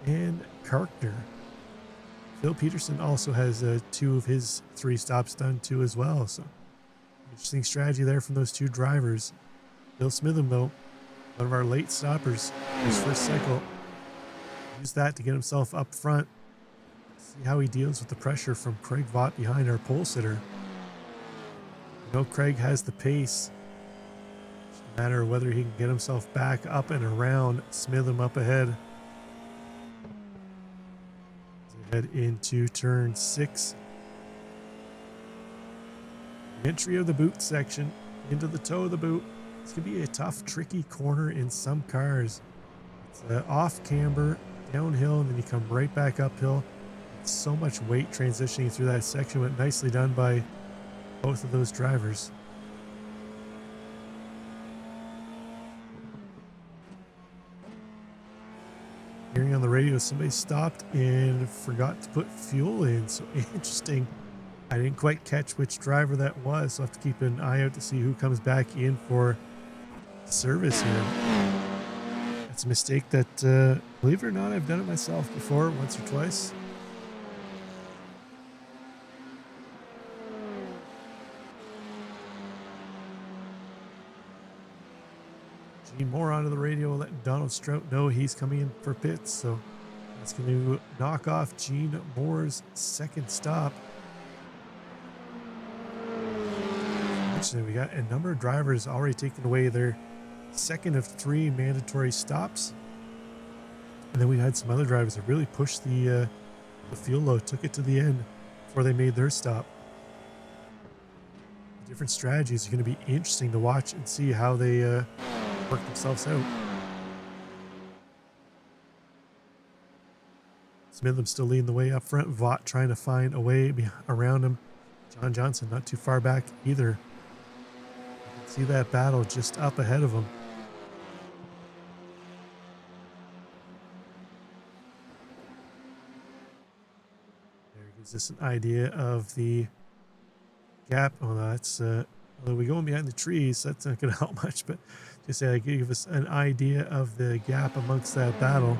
and Karkner. Phil Peterson also has 2 of his 3 stops done too as well. So interesting strategy there from those 2 drivers. Bill Smitham, though, one of our late stoppers, his first cycle, used that to get himself up front. See how he deals with the pressure from Craig Vaught behind our pole sitter. You know, Craig has the pace. It's a matter of whether he can get himself back up and around Smitham up ahead. As they head into turn 6. The entry of the boot section into the toe of the boot. It's going to be a tough, tricky corner in some cars. It's off camber, downhill, and then you come right back uphill. It's so much weight transitioning through that section, but nicely done by both of those drivers. Hearing on the radio, somebody stopped and forgot to put fuel in. So interesting. I didn't quite catch which driver that was, so I'll have to keep an eye out to see who comes back in for service here. That's a mistake that, believe it or not, I've done it myself before, once or twice. Gene Moore onto the radio, letting Donald Strout know he's coming in for pits, so that's going to knock off Gene Moore's second stop. We got a number of drivers already taking away their second of 3 mandatory stops, and then we had some other drivers that really pushed the fuel load, took it to the end before they made their stop. The different strategies are going to be interesting to watch and see how they work themselves out. Smitham still leading the way up front. Vaught trying to find a way around him. John Johnson not too far back either. See that battle just up ahead of him. There gives us an idea of the gap. Oh, that's well, we going behind the trees. That's not going to help much, but just say give us an idea of the gap amongst that battle.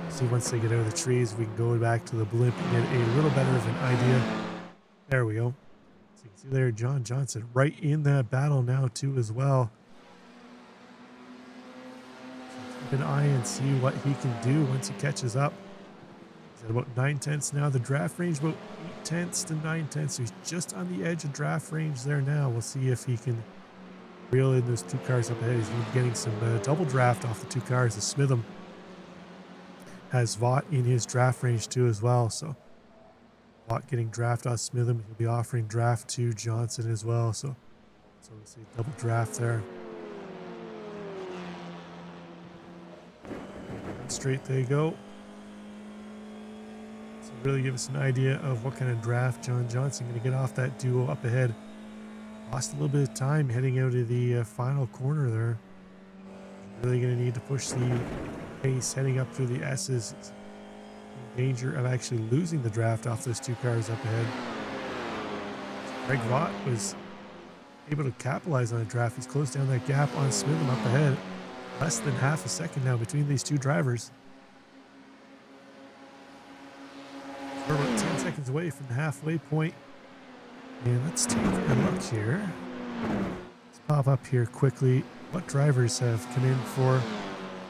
See, once they get out of the trees, we can go back to the blimp and get a little better of an idea. There we go. You can see there John Johnson right in that battle now too as well. So keep an eye and see what he can do once he catches up. He's at about 9/10 now. The draft range about 8/10 to 9/10. So he's just on the edge of draft range there now. We'll see if he can reel in those 2 cars up ahead. He's getting some double draft off the 2 cars. The Smitham has Vaught in his draft range too as well. So Vaught getting draft off Smitham. He'll be offering draft to Johnson as well. So we'll see double draft there. Straight they go. So really give us an idea of what kind of draft John Johnson going to get off that duo up ahead. Lost a little bit of time heading out of the final corner there. Really going to need to push the pace heading up through the S's. Danger of actually losing the draft off those 2 cars up ahead. Craig Vaught was able to capitalize on the draft. He's closed down that gap on Smitham up ahead. Less than half a second now between these 2 drivers. We're about 10 seconds away from the halfway point. And let's take a look here. Let's pop up here quickly what drivers have come in for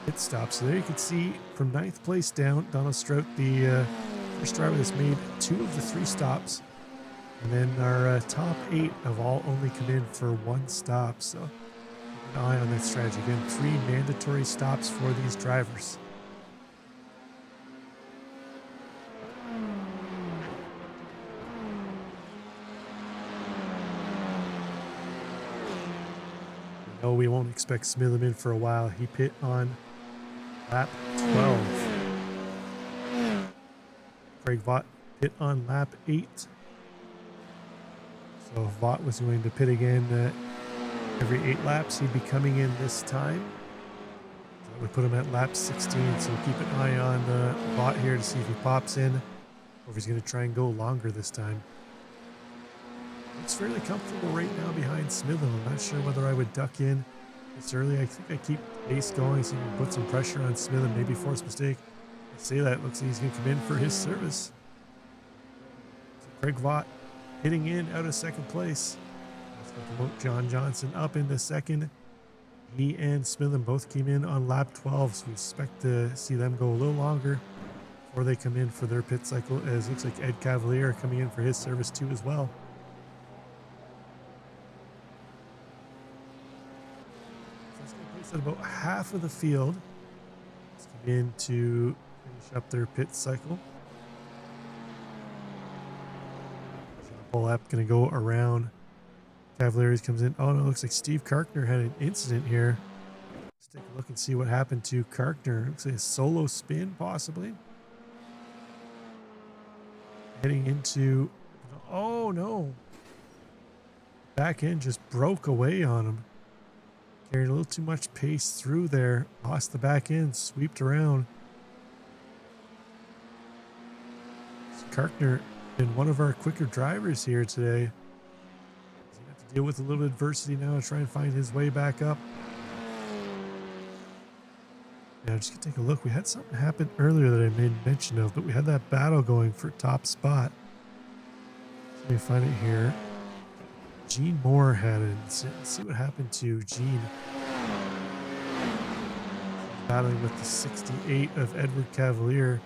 pit stop. So there you can see from 9th place down, Donald Strout, the first driver that's made 2 of the 3 stops. And then our top 8 have all only come in for 1 stop. So keep an eye on that strategy. Again, 3 mandatory stops for these drivers. No, we won't expect Smitham in for a while. He pit on lap 12. Craig Vaught pit on lap 8. So if Vaught was going to pit again every 8 laps, he'd be coming in this time. That would put him at lap 16. So keep an eye on Vaught here to see if he pops in or if he's going to try and go longer this time. Looks fairly comfortable right now behind Smitham. I'm not sure whether I would duck in It's early. I think I keep the pace going so you can put some pressure on Smith and maybe force a mistake. I say that. Looks like he's going to come in for his service. So Craig Vaught hitting in out of second place. Let's go promote John Johnson up into second. He and Smitham both came in on lap 12, so we expect to see them go a little longer before they come in for their pit cycle, as it looks like Ed Cavalier coming in for his service too as well. So it's going to place at about half of the field. Let's come in to finish up their pit cycle. So the whole lap going to go around. Cavaliers comes in. Oh no, it looks like Steve Karkner had an incident here. Let's take a look and see what happened to Karkner. Looks like a solo spin possibly. Heading into, oh no. Back end just broke away on him. Carried a little too much pace through there. Lost the back end, sweeped around. So Karkner been one of our quicker drivers here today. Deal with a little adversity now to try and find his way back up. Now, just gonna take a look. We had something happen earlier that I made mention of, but we had that battle going for top spot. Let me find it here. Gene Moore had it. Let's see what happened to Gene. Battling with the 68 of Edward Cavalier.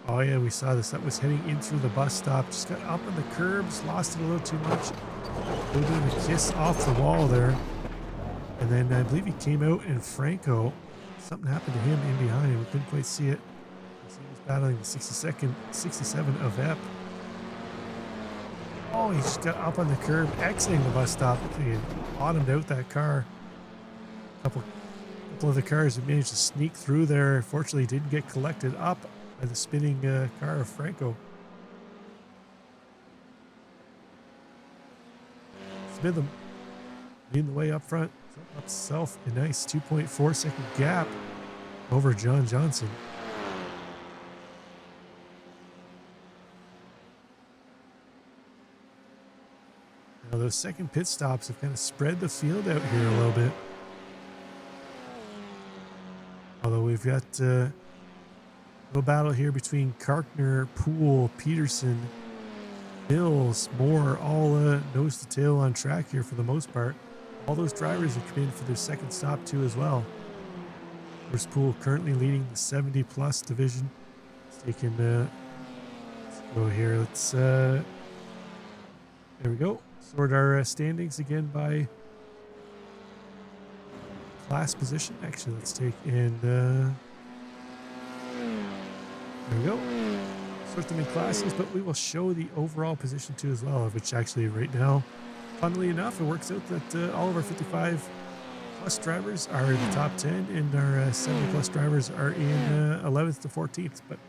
Oh yeah, we saw this. That was heading in through the bus stop. Just got up on the curbs, lost it a little too much. A little bit of a kiss off the wall there. And then I believe he came out and Franco, something happened to him in behind. We couldn't quite see it. He was battling the 67 of Ep. Oh, he just got up on the curb, exiting the bus stop. He had bottomed out that car. A couple of the cars that managed to sneak through there. Fortunately, didn't get collected up by the spinning car of Franco. Smitham leading the way up front. Himself a nice 2.4 second gap over John Johnson. Now those second pit stops have kind of spread the field out here a little bit. Although we've got a little battle here between Karkner, Poole, Peterson, Mills, Moore, all nose to tail on track here for the most part. All those drivers have come in for their second stop too as well. There's Poole currently leading the 70 plus division. Let's take him, let's go here. Let's, there we go. Sort our standings again by class position. Actually, let's take in, there we go. Sort them in classes, but we will show the overall position too as well, which actually right now, funnily enough, it works out that all of our 55 plus drivers are in the top 10 and our 70 plus drivers are in 11th to 14th, but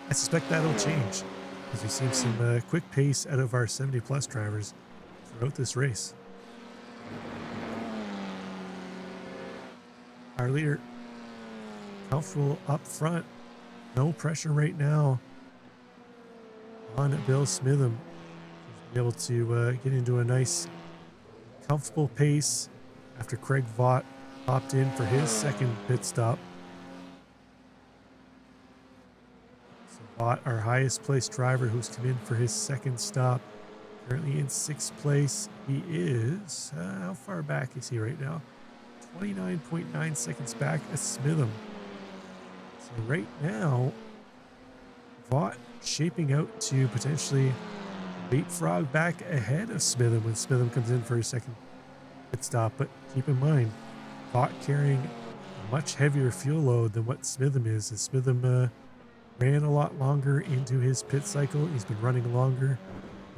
I suspect that'll change as we've seen some quick pace out of our 70 plus drivers throughout this race. Our leader comfortable up front. No pressure right now on Bill Smitham. He's been able to get into a nice, comfortable pace after Craig Vaught popped in for his second pit stop. So Vaught, our highest placed driver who's come in for his second stop, currently in 6th place. He is, how far back is he right now? 29.9 seconds back at Smitham. So right now, Vaught shaping out to potentially leapfrog back ahead of Smitham when Smitham comes in for his second pit stop. But keep in mind, Vaught carrying a much heavier fuel load than what Smitham is. And Smitham ran a lot longer into his pit cycle. He's been running longer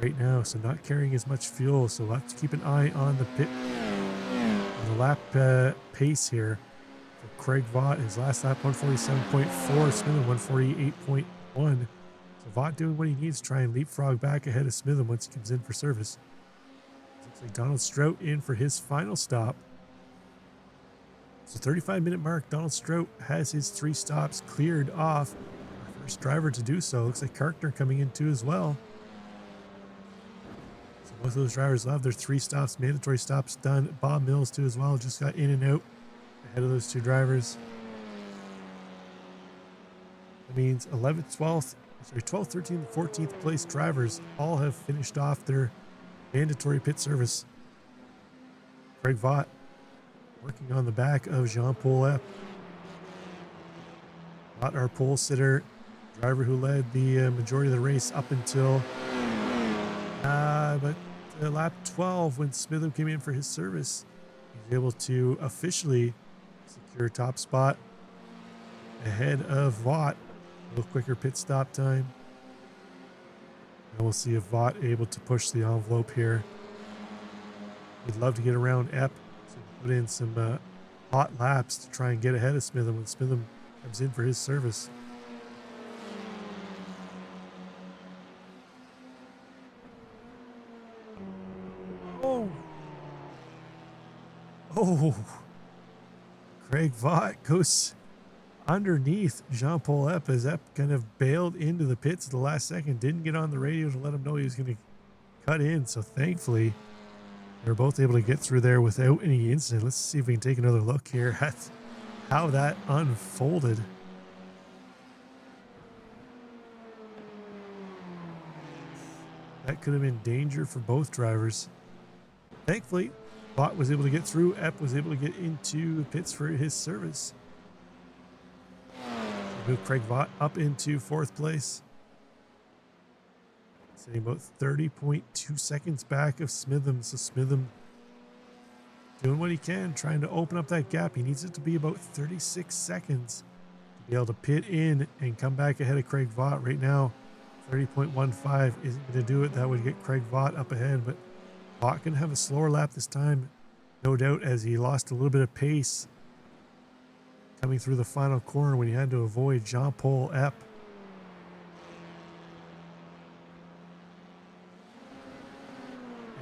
right now, so not carrying as much fuel. So we'll have to keep an eye on the pit, on the lap pace here. For Craig Vaught, his last lap 147.4, Smitham 148.1. So Vaught doing what he needs to try and leapfrog back ahead of Smitham once he comes in for service. Looks like Donald Strout in for his final stop. So 35-minute mark, Donald Strout has his 3 stops cleared off. Our first driver to do so. Looks like Karkner coming in too as well. So Both of those drivers will have their 3 stops, mandatory stops done. Bob Mills too as well, just got in and out ahead of those 2 drivers. That means 11th, 12th, 12th, 13th, 14th place drivers all have finished off their mandatory pit service. Craig Vaught working on the back of Jean-Paul Epp. Vaught, our pole sitter, driver who led the majority of the race up until lap 12 when Smitham came in for his service. He was able to officially secure a top spot ahead of Vaught. A little quicker pit stop time. And we'll see if Vaught able to push the envelope here. We'd love to get around Epp, so put in some hot laps to try and get ahead of Smitham when Smitham comes in for his service. Oh, Craig Vaught goes underneath Jean-Paul Epp as Epp kind of bailed into the pits at the last second, didn't get on the radio to let him know he was going to cut in. So thankfully, they were both able to get through there without any incident. Let's see if we can take another look here at how that unfolded. That could have been danger for both drivers. Thankfully, Vaught was able to get through. Epp was able to get into the pits for his service. Move Craig Vaught up into 4th place. Sitting about 30.2 seconds back of Smitham. So Smitham doing what he can, trying to open up that gap. He needs it to be about 36 seconds to be able to pit in and come back ahead of Craig Vaught. Right now, 30.15 isn't going to do it. That would get Craig Vaught up ahead, but Vaught can have a slower lap this time, no doubt, as he lost a little bit of pace coming through the final corner when he had to avoid Jean-Paul Epp.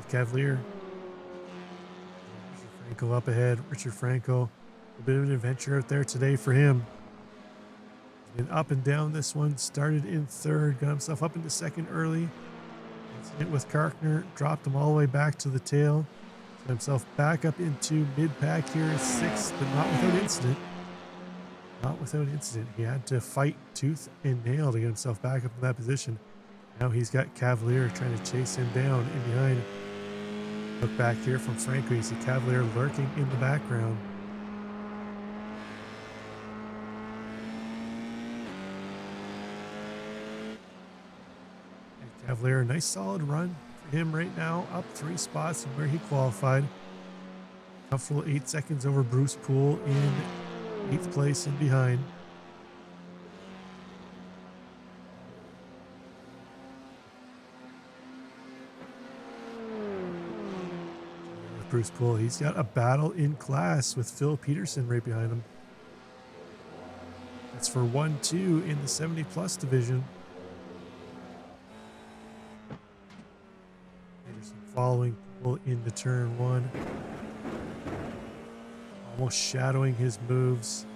Cavalier. Richard Franco up ahead. Richard Franco, a bit of an adventure out there today for him. He's been up and down this one. Started in 3rd, got himself up into 2nd early. Incident with Karkner, dropped him all the way back to the tail. Got himself back up into mid-pack here in 6th, but not without incident. Not without incident. He had to fight tooth and nail to get himself back up in that position. Now he's got Cavalier trying to chase him down in behind. Look back here from Franco. You see Cavalier lurking in the background. And Cavalier, a nice solid run for him right now. Up 3 spots from where he qualified. Comfortable 8 seconds over Bruce Poole in 8th place and behind. Bruce Poole, he's got a battle in class with Phil Peterson right behind him. That's for 1-2 in the 70 plus division. Peterson following Poole into turn 1. Almost shadowing his moves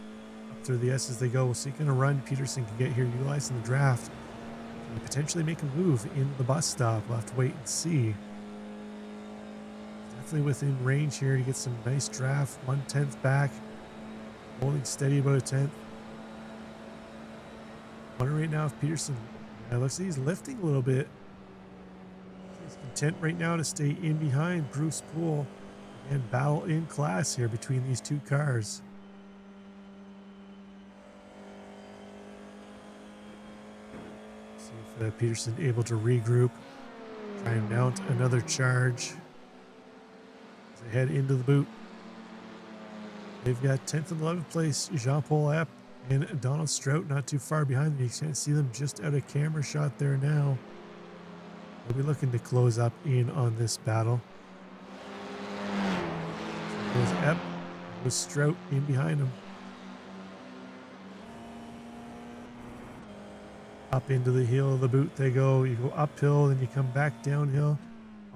up through the S as they go. We'll see what kind of run Peterson can get here, utilizing the draft. Can he potentially make a move in the bus stop? We'll have to wait and see. Definitely within range here to get some nice draft. 1/10 back, holding steady about a 10th. Wondering right now if Peterson, looks like he's lifting a little bit. He's content right now to stay in behind Bruce Poole and battle in class here between these 2 cars. See if Peterson able to regroup, try and mount another charge. They head into the boot. They've got 10th and 11th place Jean-Paul Epp and Donald Strout not too far behind them. You can't see them just out of camera shot there now. They'll be looking to close up in on this battle. So there's Epp with Strout in behind him. Up into the heel of the boot they go. You go uphill, then you come back downhill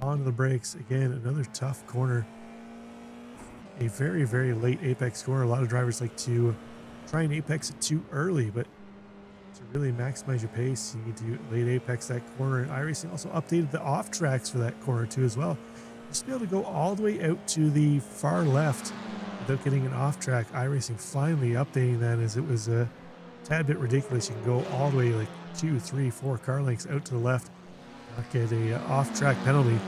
onto the brakes. Again, another tough corner. A very, very late apex corner. A lot of drivers like to try and apex it too early, but to really maximize your pace, you need to late apex that corner. And iRacing also updated the off tracks for that corner too as well. Just to be able to go all the way out to the far left without getting an off track. iRacing finally updating that, as it was a tad bit ridiculous. You can go all the way like 2, 3, 4 car lengths out to the left, not get a off track penalty.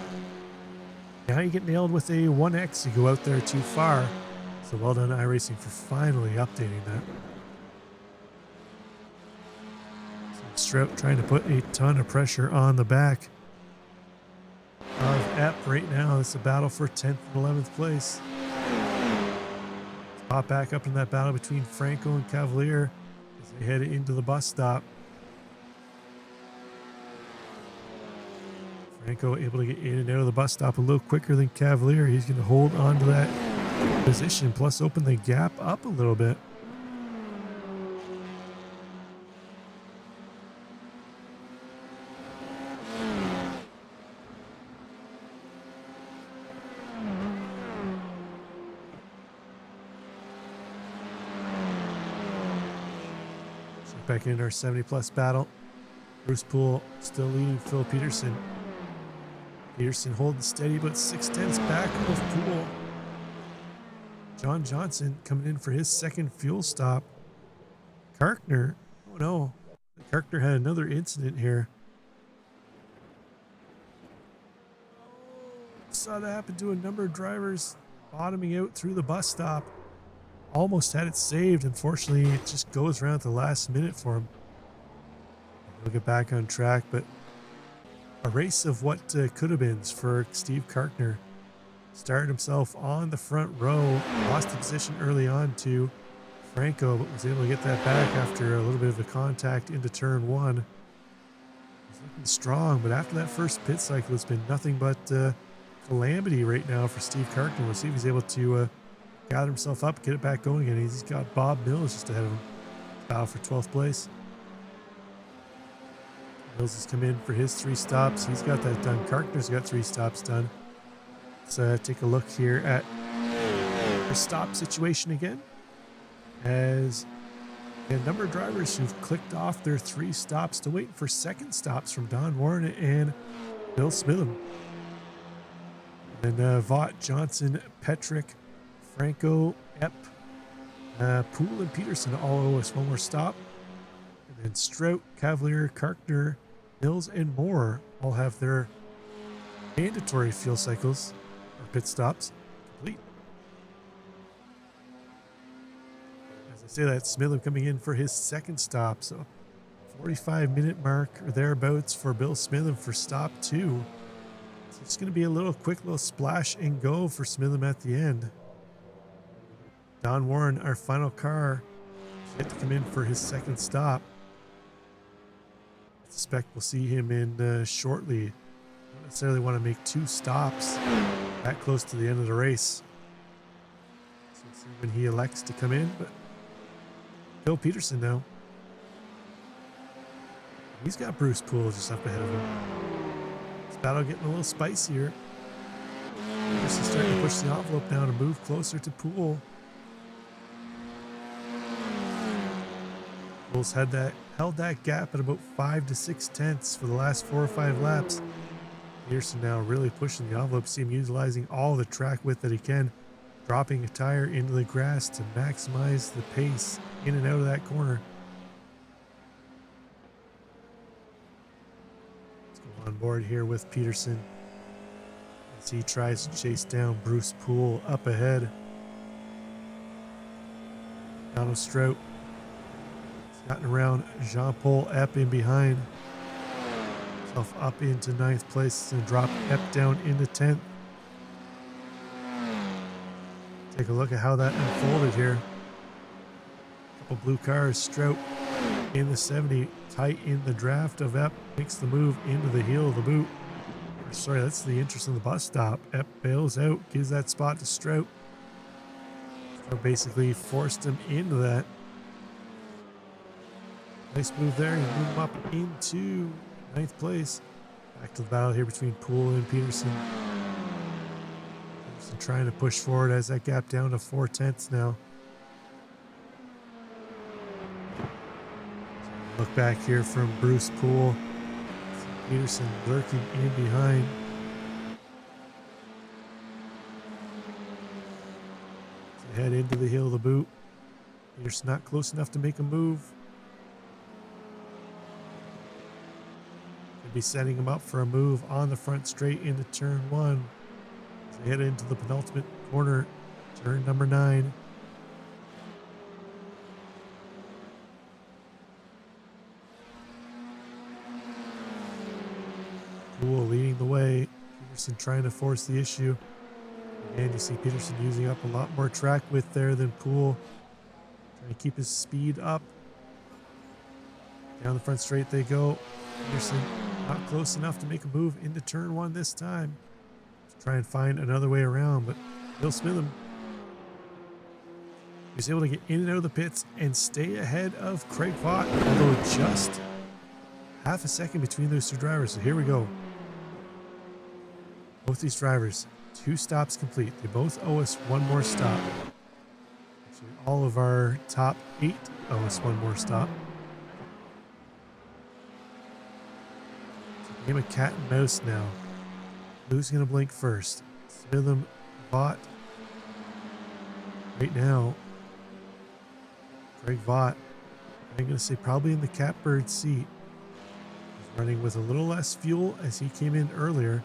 Now you get nailed with a 1X, you go out there too far. So well done iRacing for finally updating that. Strout trying to put a ton of pressure on the back of Epp right now. It's a battle for 10th and 11th place. Let's pop back up in that battle between Franco and Cavalier as they head into the bus stop. Franco able to get in and out of the bus stop a little quicker than Cavalier. He's going to hold on to that position, plus open the gap up a little bit. Back in our 70-plus battle. Bruce Poole still leading Phil Peterson. Peterson holding steady, but 6/10 back of Poole. John Johnson coming in for his second fuel stop. Karkner, oh no, Karkner had another incident here. Saw that happen to a number of drivers bottoming out through the bus stop. Almost had it saved. Unfortunately, it just goes around at the last minute for him. He'll get back on track, but a race of what could have been for Steve Karkner. Started himself on the front row, lost the position early on to Franco, but was able to get that back after a little bit of a contact into turn 1. He's looking strong, but after that first pit cycle, it's been nothing but calamity right now for Steve Karkner. We'll see if he's able to gather himself up, get it back going again. He's got Bob Mills just ahead of him. Battle for 12th place. Mills has come in for his 3 stops. He's got that done. Karkner's got 3 stops done. Let's take a look here at the stop situation again. As a number of drivers who've clicked off their 3 stops to wait for second stops from Don Warren and Bill Smitham. And then Vaught, Johnson, Petrick, Franco, Epp, Poole, and Peterson all owe us one more stop. And then Strout, Cavalier, Karkner, Mills, and Moore all have their mandatory fuel cycles or pit stops complete. As I say that, Smitham coming in for his second stop. So 45-minute mark or thereabouts for Bill Smitham for stop 2. So it's going to be a little quick little splash and go for Smitham at the end. Don Warren, our final car, yet to come in for his second stop. I suspect we'll see him in shortly. Don't necessarily want to make 2 stops that close to the end of the race. So we'll see when he elects to come in. But Bill Peterson now. He's got Bruce Poole just up ahead of him. This battle getting a little spicier. Peterson's starting to push the envelope now to move closer to Poole. Poole's held that gap at about 5 to 6/10 for the last 4 or 5 laps. Peterson now really pushing the envelope. See him utilizing all the track width that he can, dropping a tire into the grass to maximize the pace in and out of that corner. Let's go on board here with Peterson as he tries to chase down Bruce Poole up ahead. Donald Strout gotten around Jean-Paul Epp in behind. Himself up into 9th place and drop Epp down into 10th. Take a look at how that unfolded here. Couple blue cars. Strout in the 70, tight in the draft of Epp, makes the move into the heel of the boot. Sorry, that's the interest in the bus stop. Epp bails out, gives that spot to Strout. Strout basically forced him into that. Nice move there. You move him up into 9th place. Back to the battle here between Poole and Peterson. Peterson trying to push forward as that gap down to 4/10 now. Look back here from Bruce Poole. Peterson lurking in behind. They head into the hill of the boot. Peterson not close enough to make a move. Could be setting him up for a move on the front straight into turn 1. As they head into the penultimate corner, turn number 9. Poole leading the way. Peterson trying to force the issue. And you see Peterson using up a lot more track width there than Poole. Trying to keep his speed up. Down the front straight they go. Peterson not close enough to make a move into turn 1 this time. Let's try and find another way around, but Bill Smitham, he's able to get in and out of the pits and stay ahead of Craig Vaught, although just half a second between those two drivers. So here we go. Both these drivers, 2 stops complete. They both owe us 1 more stop. Actually, all of our top 8 owe us 1 more stop. It's a game of cat and mouse now. Who's going to blink first? Smitham, Vaught. Right now, Craig Vaught, I'm going to say probably in the catbird seat. He's running with a little less fuel as he came in earlier.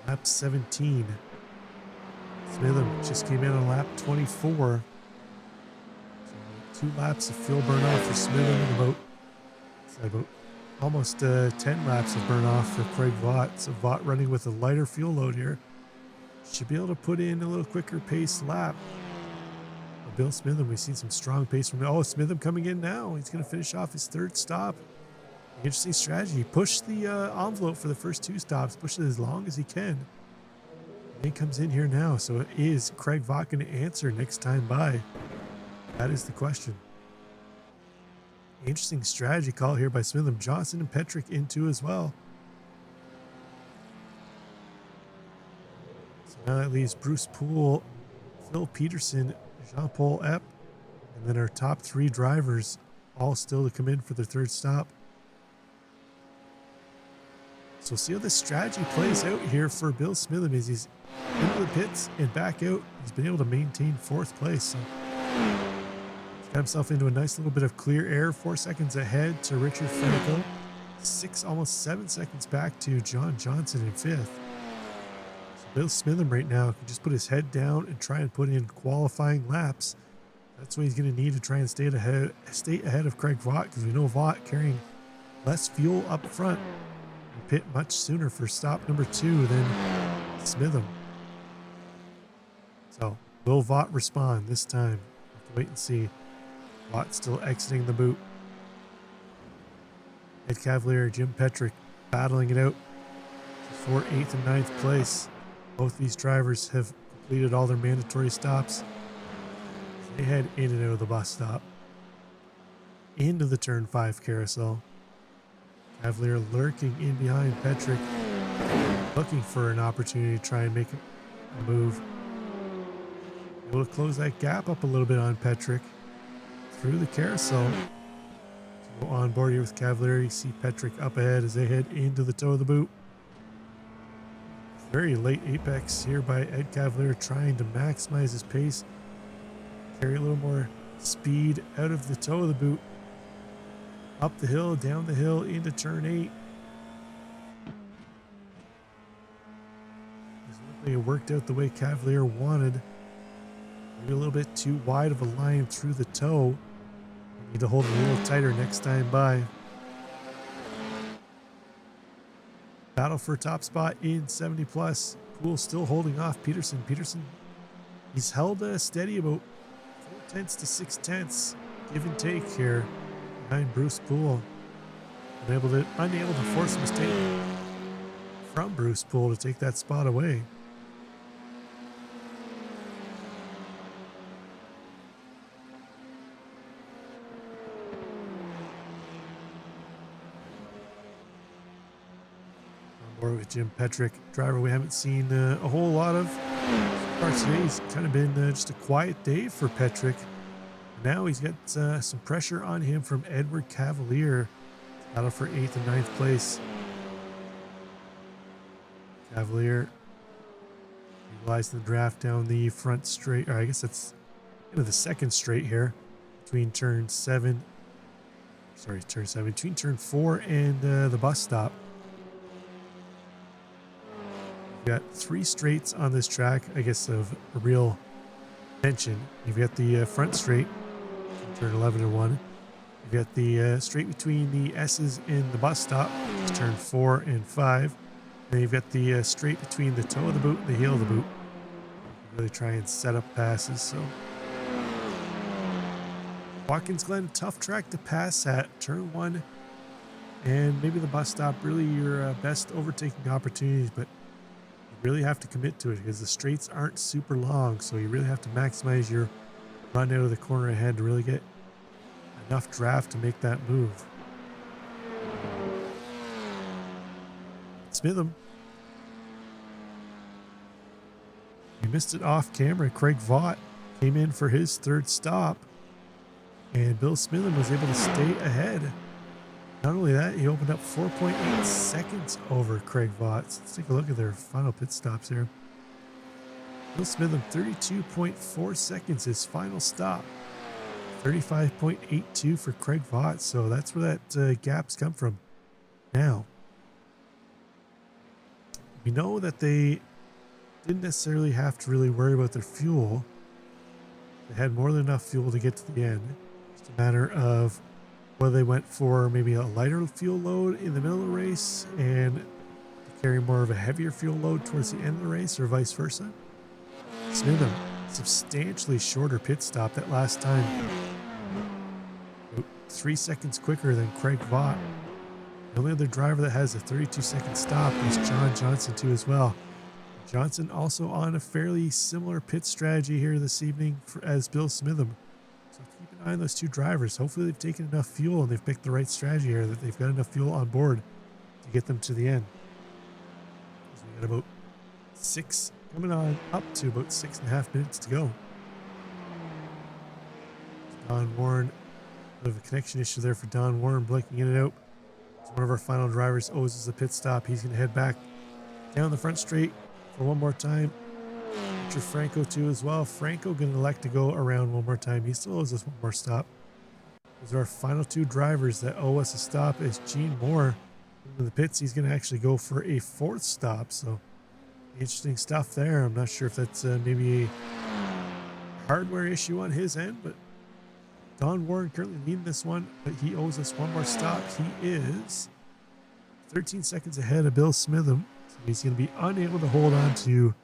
Lap 17. Smitham just came in on lap 24. So 2 laps of fuel burn off for Smitham and about almost 10 laps of burn off for Craig Vaught. So Vaught running with a lighter fuel load here. Should be able to put in a little quicker pace lap. But Bill Smitham, we've seen some strong pace from him. Oh, Smitham coming in now. He's going to finish off his 3rd stop. Interesting strategy. Push the envelope for the first 2 stops. Push it as long as he can. And he comes in here now. So is Craig Vaught going to answer next time by? That is the question. Interesting strategy call here by Smitham. Johnson and Petrick into as well. So now that leaves Bruce Poole, Phil Peterson, Jean-Paul Epp, and then our top 3 drivers all still to come in for their 3rd stop. So we'll see how this strategy plays out here for Bill Smitham as he's into the pits and back out. He's been able to maintain 4th place. So he's got himself into a nice little bit of clear air. 4 seconds ahead to Richard Franco. 6, almost 7 seconds back to John Johnson in 5th. So Bill Smitham right now can just put his head down and try and put in qualifying laps. That's what he's going to need to try and stay ahead of Craig Vaught, because we know Vaught carrying less fuel up front. Pit much sooner for stop number 2 than Smitham. So will Vaught respond this time? We'll have to wait and see. Vaught still exiting the boot. Ed Cavalier, Jim Petrick battling it out for 8th and 9th place. Both these drivers have completed all their mandatory stops. They head in and out of the bus stop. Into the turn 5 carousel. Cavalier lurking in behind Petrick, looking for an opportunity to try and make a move. Able to close that gap up a little bit on Petrick through the carousel. So on board here with Cavalier, you see Petrick up ahead as they head into the toe of the boot. Very late apex here by Ed Cavalier, trying to maximize his pace, carry a little more speed out of the toe of the boot. Up the hill, down the hill, into turn 8. It worked out the way Cavalier wanted. Maybe a little bit too wide of a line through the toe. Need to hold it a little tighter next time by. Battle for top spot in 70 plus. Poole still holding off Peterson. Peterson, he's held steady about 4/10 to 6/10, give and take here behind Bruce Poole. Unable to force a mistake from Bruce Poole to take that spot away. Or with Jim Petrick, driver we haven't seen a whole lot of. Today, it's kind of been just a quiet day for Petrick. Now he's got some pressure on him from Edward Cavalier. Battle for 8th and 9th place. Cavalier utilized the draft down the front straight, or I guess that's into the second straight here between turn 7. Sorry, turn 7, between turn 4 and the bus stop. We've got 3 straights on this track, I guess, of a real tension. You've got the front straight, turn 11 and 1. You've got the straight between the S's and the bus stop, turn 4 and 5. Then you've got the straight between the toe of the boot and the heel of the boot. Really try and set up passes. So Watkins Glen, tough track to pass at. Turn 1 and maybe the bus stop, really your best overtaking opportunities, but you really have to commit to it because the straights aren't super long, so you really have to maximize your run out of the corner ahead to really get enough draft to make that move. Smitham. He missed it off camera. Craig Vaught came in for his 3rd stop, and Bill Smitham was able to stay ahead. Not only that, he opened up 4.8 seconds over Craig Vaught. So let's take a look at their final pit stops here. Bill Smitham, 32.4 seconds, his final stop. 35.82 for Craig Vaught. So that's where that gap's come from. Now, we know that they didn't necessarily have to really worry about their fuel. They had more than enough fuel to get to the end. It's a matter of whether they went for maybe a lighter fuel load in the middle of the race and carry more of a heavier fuel load towards the end of the race, or vice versa. Smitham, substantially shorter pit stop that last time. 3 seconds quicker than Craig Vaught. The only other driver that has a 32-second stop is John Johnson too as well. Johnson also on a fairly similar pit strategy here this evening as Bill Smitham. So keep an eye on those 2 drivers. Hopefully they've taken enough fuel and they've picked the right strategy here, that they've got enough fuel on board to get them to the end. So we got about 6, coming on up to about 6.5 minutes to go. Don Warren, a bit of a connection issue there for Don Warren, blinking in and out. One of our final drivers owes us a pit stop. He's going to head back down the front straight for one more time. Richard Franco too as well. Franco going to elect to go around one more time. He still owes us one more stop. Those are our final 2 drivers that owe us a stop. Is Gene Moore in the pits. He's going to actually go for a 4th stop. So interesting stuff there. I'm not sure if that's maybe a hardware issue on his end, but Don Warren currently leading this one, but he owes us one more stop. He is 13 seconds ahead of Bill Smitham. So he's going to be unable to hold on to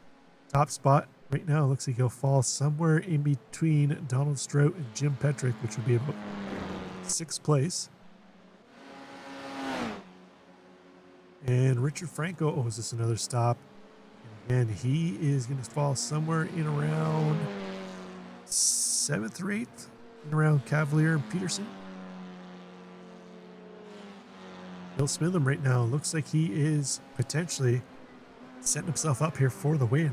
top spot. Right now, it looks like he'll fall somewhere in between Donald Strout and Jim Petrick, which would be about 6th place. And Richard Franco owes us another stop. And he is going to fall somewhere in around 7th or 8th. Around Cavalier and Peterson. Bill Smitham right now looks like he is potentially setting himself up here for the win.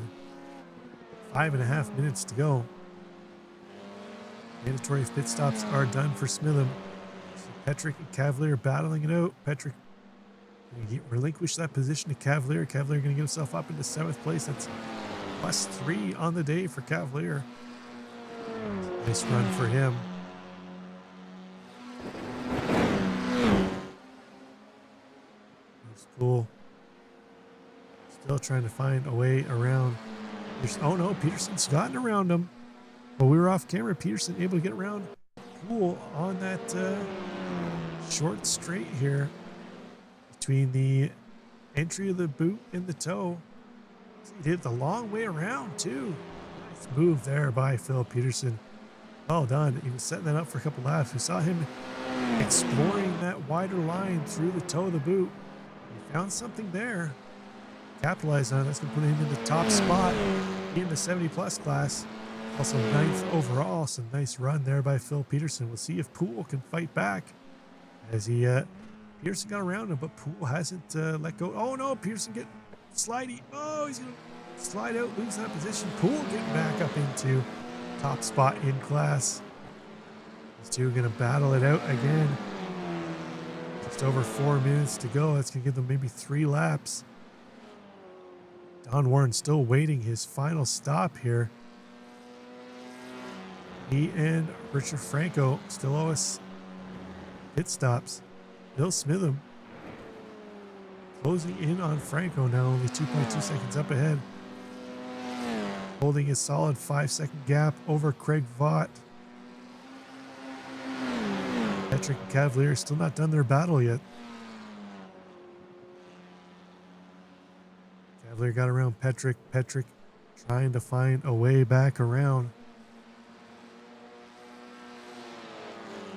5.5 minutes to go. Mandatory pit stops are done for Smitham. So Petrick and Cavalier battling it out. Petrick going to relinquish that position to Cavalier. Cavalier going to get himself up into 7th place. That's +3 on the day for Cavalier. Nice run for him. That's cool. Still trying to find a way around. Oh no, Peterson's gotten around him. While we were off camera, Peterson able to get around Poole on that short straight here between the entry of the boot and the toe. He did it the long way around too. Nice move there by Phil Peterson. Well done. He was setting that up for a couple laps. We saw him exploring that wider line through the toe of the boot. He found something there. Capitalized on it. That's going to put him in the top spot in the 70-plus class. Also 9th overall. Some nice run there by Phil Peterson. We'll see if Poole can fight back as he Pearson got around him, but Poole hasn't let go. Oh no, Pearson get slidey. Oh, he's going to slide out, lose that position. Poole getting back up into top spot in class. These two are going to battle it out again. Just over 4 minutes to go. That's going to give them maybe 3 laps. Don Warren still waiting his final stop here. He and Richard Franco still owe us pit stops. Bill Smitham closing in on Franco now, only 2.2 seconds up ahead. Holding a solid 5-second gap over Craig Vaught. Petrick and Cavalier still not done their battle yet. Cavalier got around Petrick. Petrick trying to find a way back around.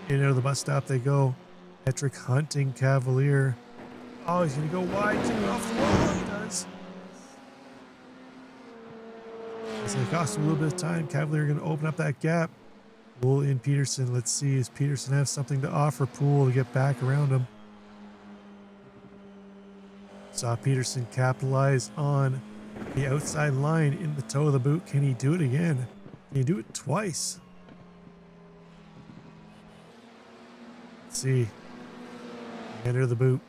In and out of the bus stop they go. Petrick hunting Cavalier. Oh, he's going to go wide. He's going to go off the wall. He does. It's going to cost him a little bit of time. Cavalier going to open up that gap. Poole in Peterson. Let's see. Does Peterson have something to offer Poole to get back around him? Saw Peterson capitalize on the outside line in the toe of the boot. Can he do it again? Can he do it twice? Let's see. Enter the boot.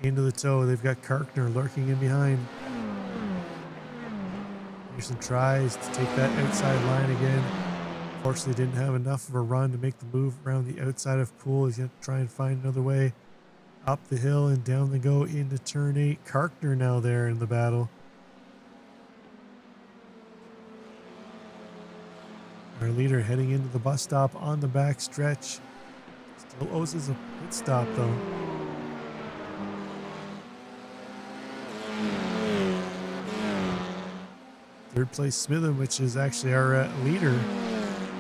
Into the toe. They've got Karkner lurking in behind. Peterson tries to take that outside line again. Fortunately, didn't have enough of a run to make the move around the outside of Poole. He's going to try and find another way up the hill and down they go into turn 8. Karkner now there in the battle. Our leader heading into the bus stop on the back stretch. Still owes us a pit stop though. Third place Smitham, which is actually our leader.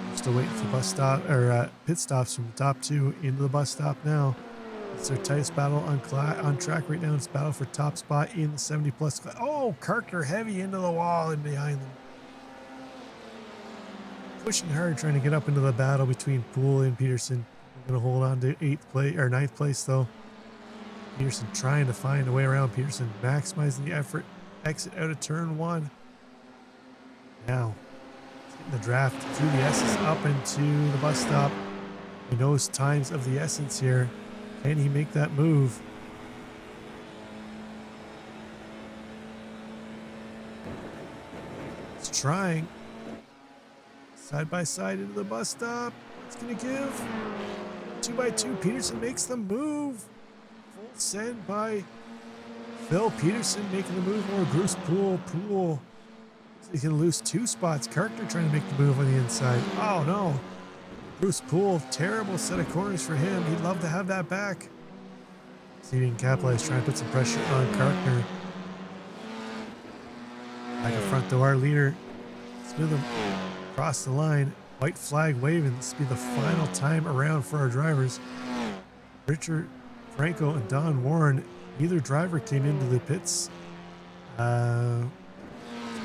We're still waiting for bus stop or pit stops from the top 2 into the bus stop now. It's their tightest battle on track right now. It's battle for top spot in the 70 plus. Oh, Karkner heavy into the wall and behind them. Pushing hard, trying to get up into the battle between Poole and Peterson. We're going to hold on to 9th place though. Peterson trying to find a way around. Peterson maximizing the effort. Exit out of turn 1. Now, getting the draft through the S's up into the bus stop. He knows times of the essence here. Can he make that move? He's trying. Side by side into the bus stop. It's going to give. 2x2. Peterson makes the move. Full send by Phil Peterson making the move over Bruce Poole. Poole. He's going to lose 2 spots. Karkner trying to make the move on the inside. Oh no. Bruce Poole, terrible set of corners for him. He'd love to have that back. See if he can capitalize, trying to put some pressure on Karkner. Back in front though, our leader, Smitham, across the line. White flag waving. This will be the final time around for our drivers. Richard Franco and Don Warren, neither driver came into the pits.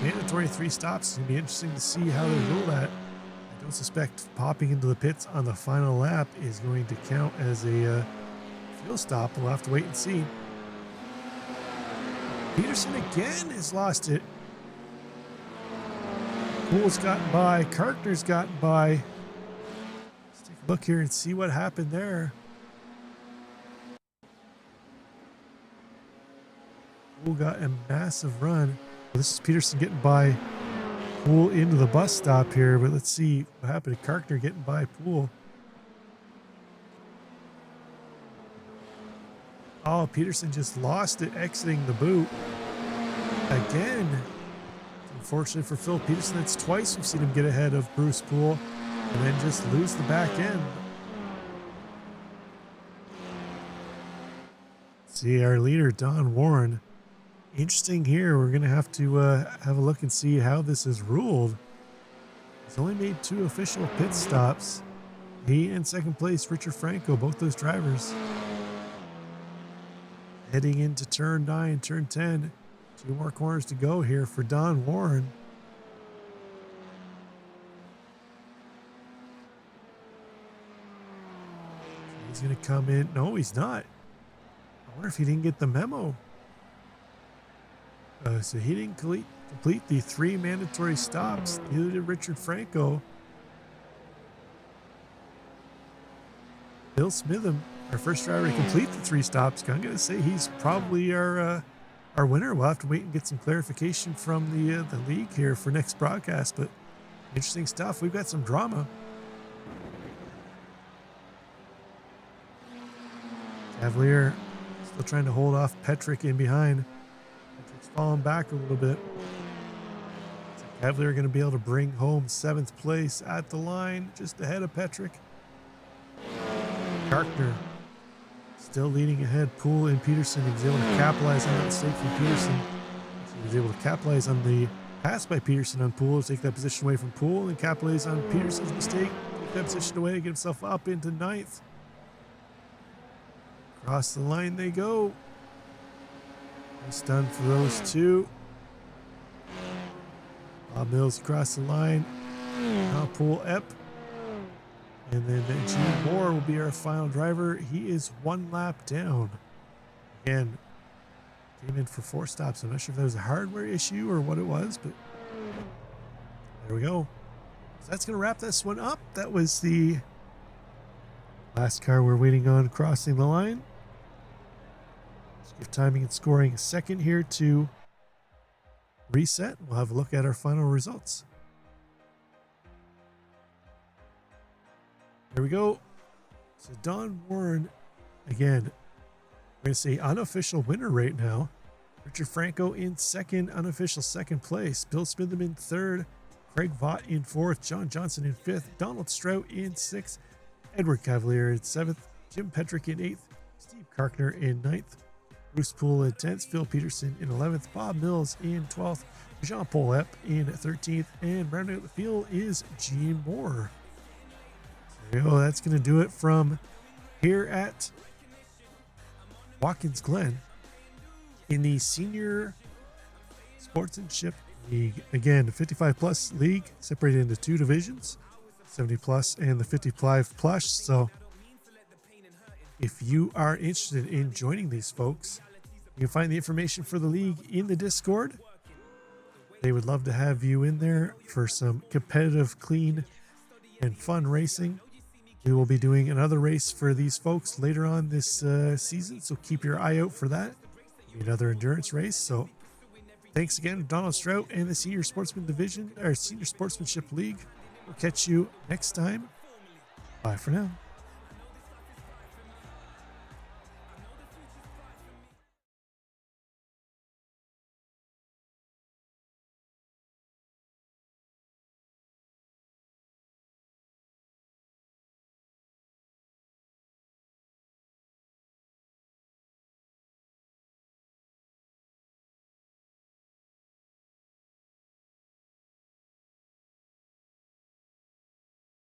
Mandatory 3 stops. It's going to be interesting to see how they rule that. I don't suspect popping into the pits on the final lap is going to count as a fuel stop. We'll have to wait and see. Peterson again has lost it. Poole's gotten by. Karkner's gotten by. Let's take a look here and see what happened there. Poole got a massive run. This is Peterson getting by Poole into the bus stop here, but let's see what happened to Karkner getting by Poole. Oh, Peterson just lost it exiting the boot. Again. Unfortunately for Phil Peterson, that's twice we've seen him get ahead of Bruce Poole and then just lose the back end. See our leader, Don Warren. Interesting here. We're going to have have a look and see how this is ruled. He's only made 2 official pit stops. He and second place, Richard Franco, both those drivers. Heading into turn 9, turn 10. 2 more corners to go here for Don Warren. He's going to come in. No, he's not. I wonder if he didn't get the memo. So he didn't complete the 3 mandatory stops. Neither did Richard Franco. Bill Smitham, our first driver to complete the 3 stops. I'm going to say he's probably our winner. We'll have to wait and get some clarification from the league here for next broadcast, but interesting stuff. We've got some drama. Cavalier still trying to hold off Petrick in behind. Petrick's falling back a little bit. So Cavalier going to be able to bring home 7th place at the line, just ahead of Petrick. Gartner still leading ahead. Poole and Peterson. He was able to capitalize on that mistake from Peterson. So he was able to capitalize on the pass by Peterson on Poole, take that position away from Poole, and capitalize on Peterson's mistake, take that position away, get himself up into 9th. Across the line they go. Nice done for those 2. Bob Mills across the line. Now Poole Epp. And then Gene Moore will be our final driver. He is 1 lap down. Again, came in for 4 stops. I'm not sure if that was a hardware issue or what it was, but there we go. So that's going to wrap this one up. That was the last car we're waiting on crossing the line. Let's give timing and scoring a second here to reset. We'll have a look at our final results. There we go. So Don Warren, again, we're going to say unofficial winner right now. Richard Franco in 2nd, unofficial 2nd place. Bill Smitham in 3rd. Craig Vaught in 4th. John Johnson in 5th. Donald Strout in 6th. Edward Cavalier in 7th. Jim Petrick in 8th. Steve Karkner in 9th. Bruce Poole in 10th. Phil Peterson in 11th. Bob Mills in 12th. Jean-Paul Epp in 13th. And rounding out the field is Gene Moore. There you go. That's going to do it from here at Watkins Glen in the Senior Sportsmanship League. Again, the 55 plus league separated into 2 divisions, 70 plus and the 55 plus. So if you are interested in joining these folks, you can find the information for the league in the Discord. They would love to have you in there for some competitive, clean, and fun racing. We will be doing another race for these folks later on this season, so keep your eye out for that. Another endurance race. So thanks again to Donald Strout and the Senior Sportsman Division, or Senior Sportsmanship League. We'll catch you next time. Bye for now.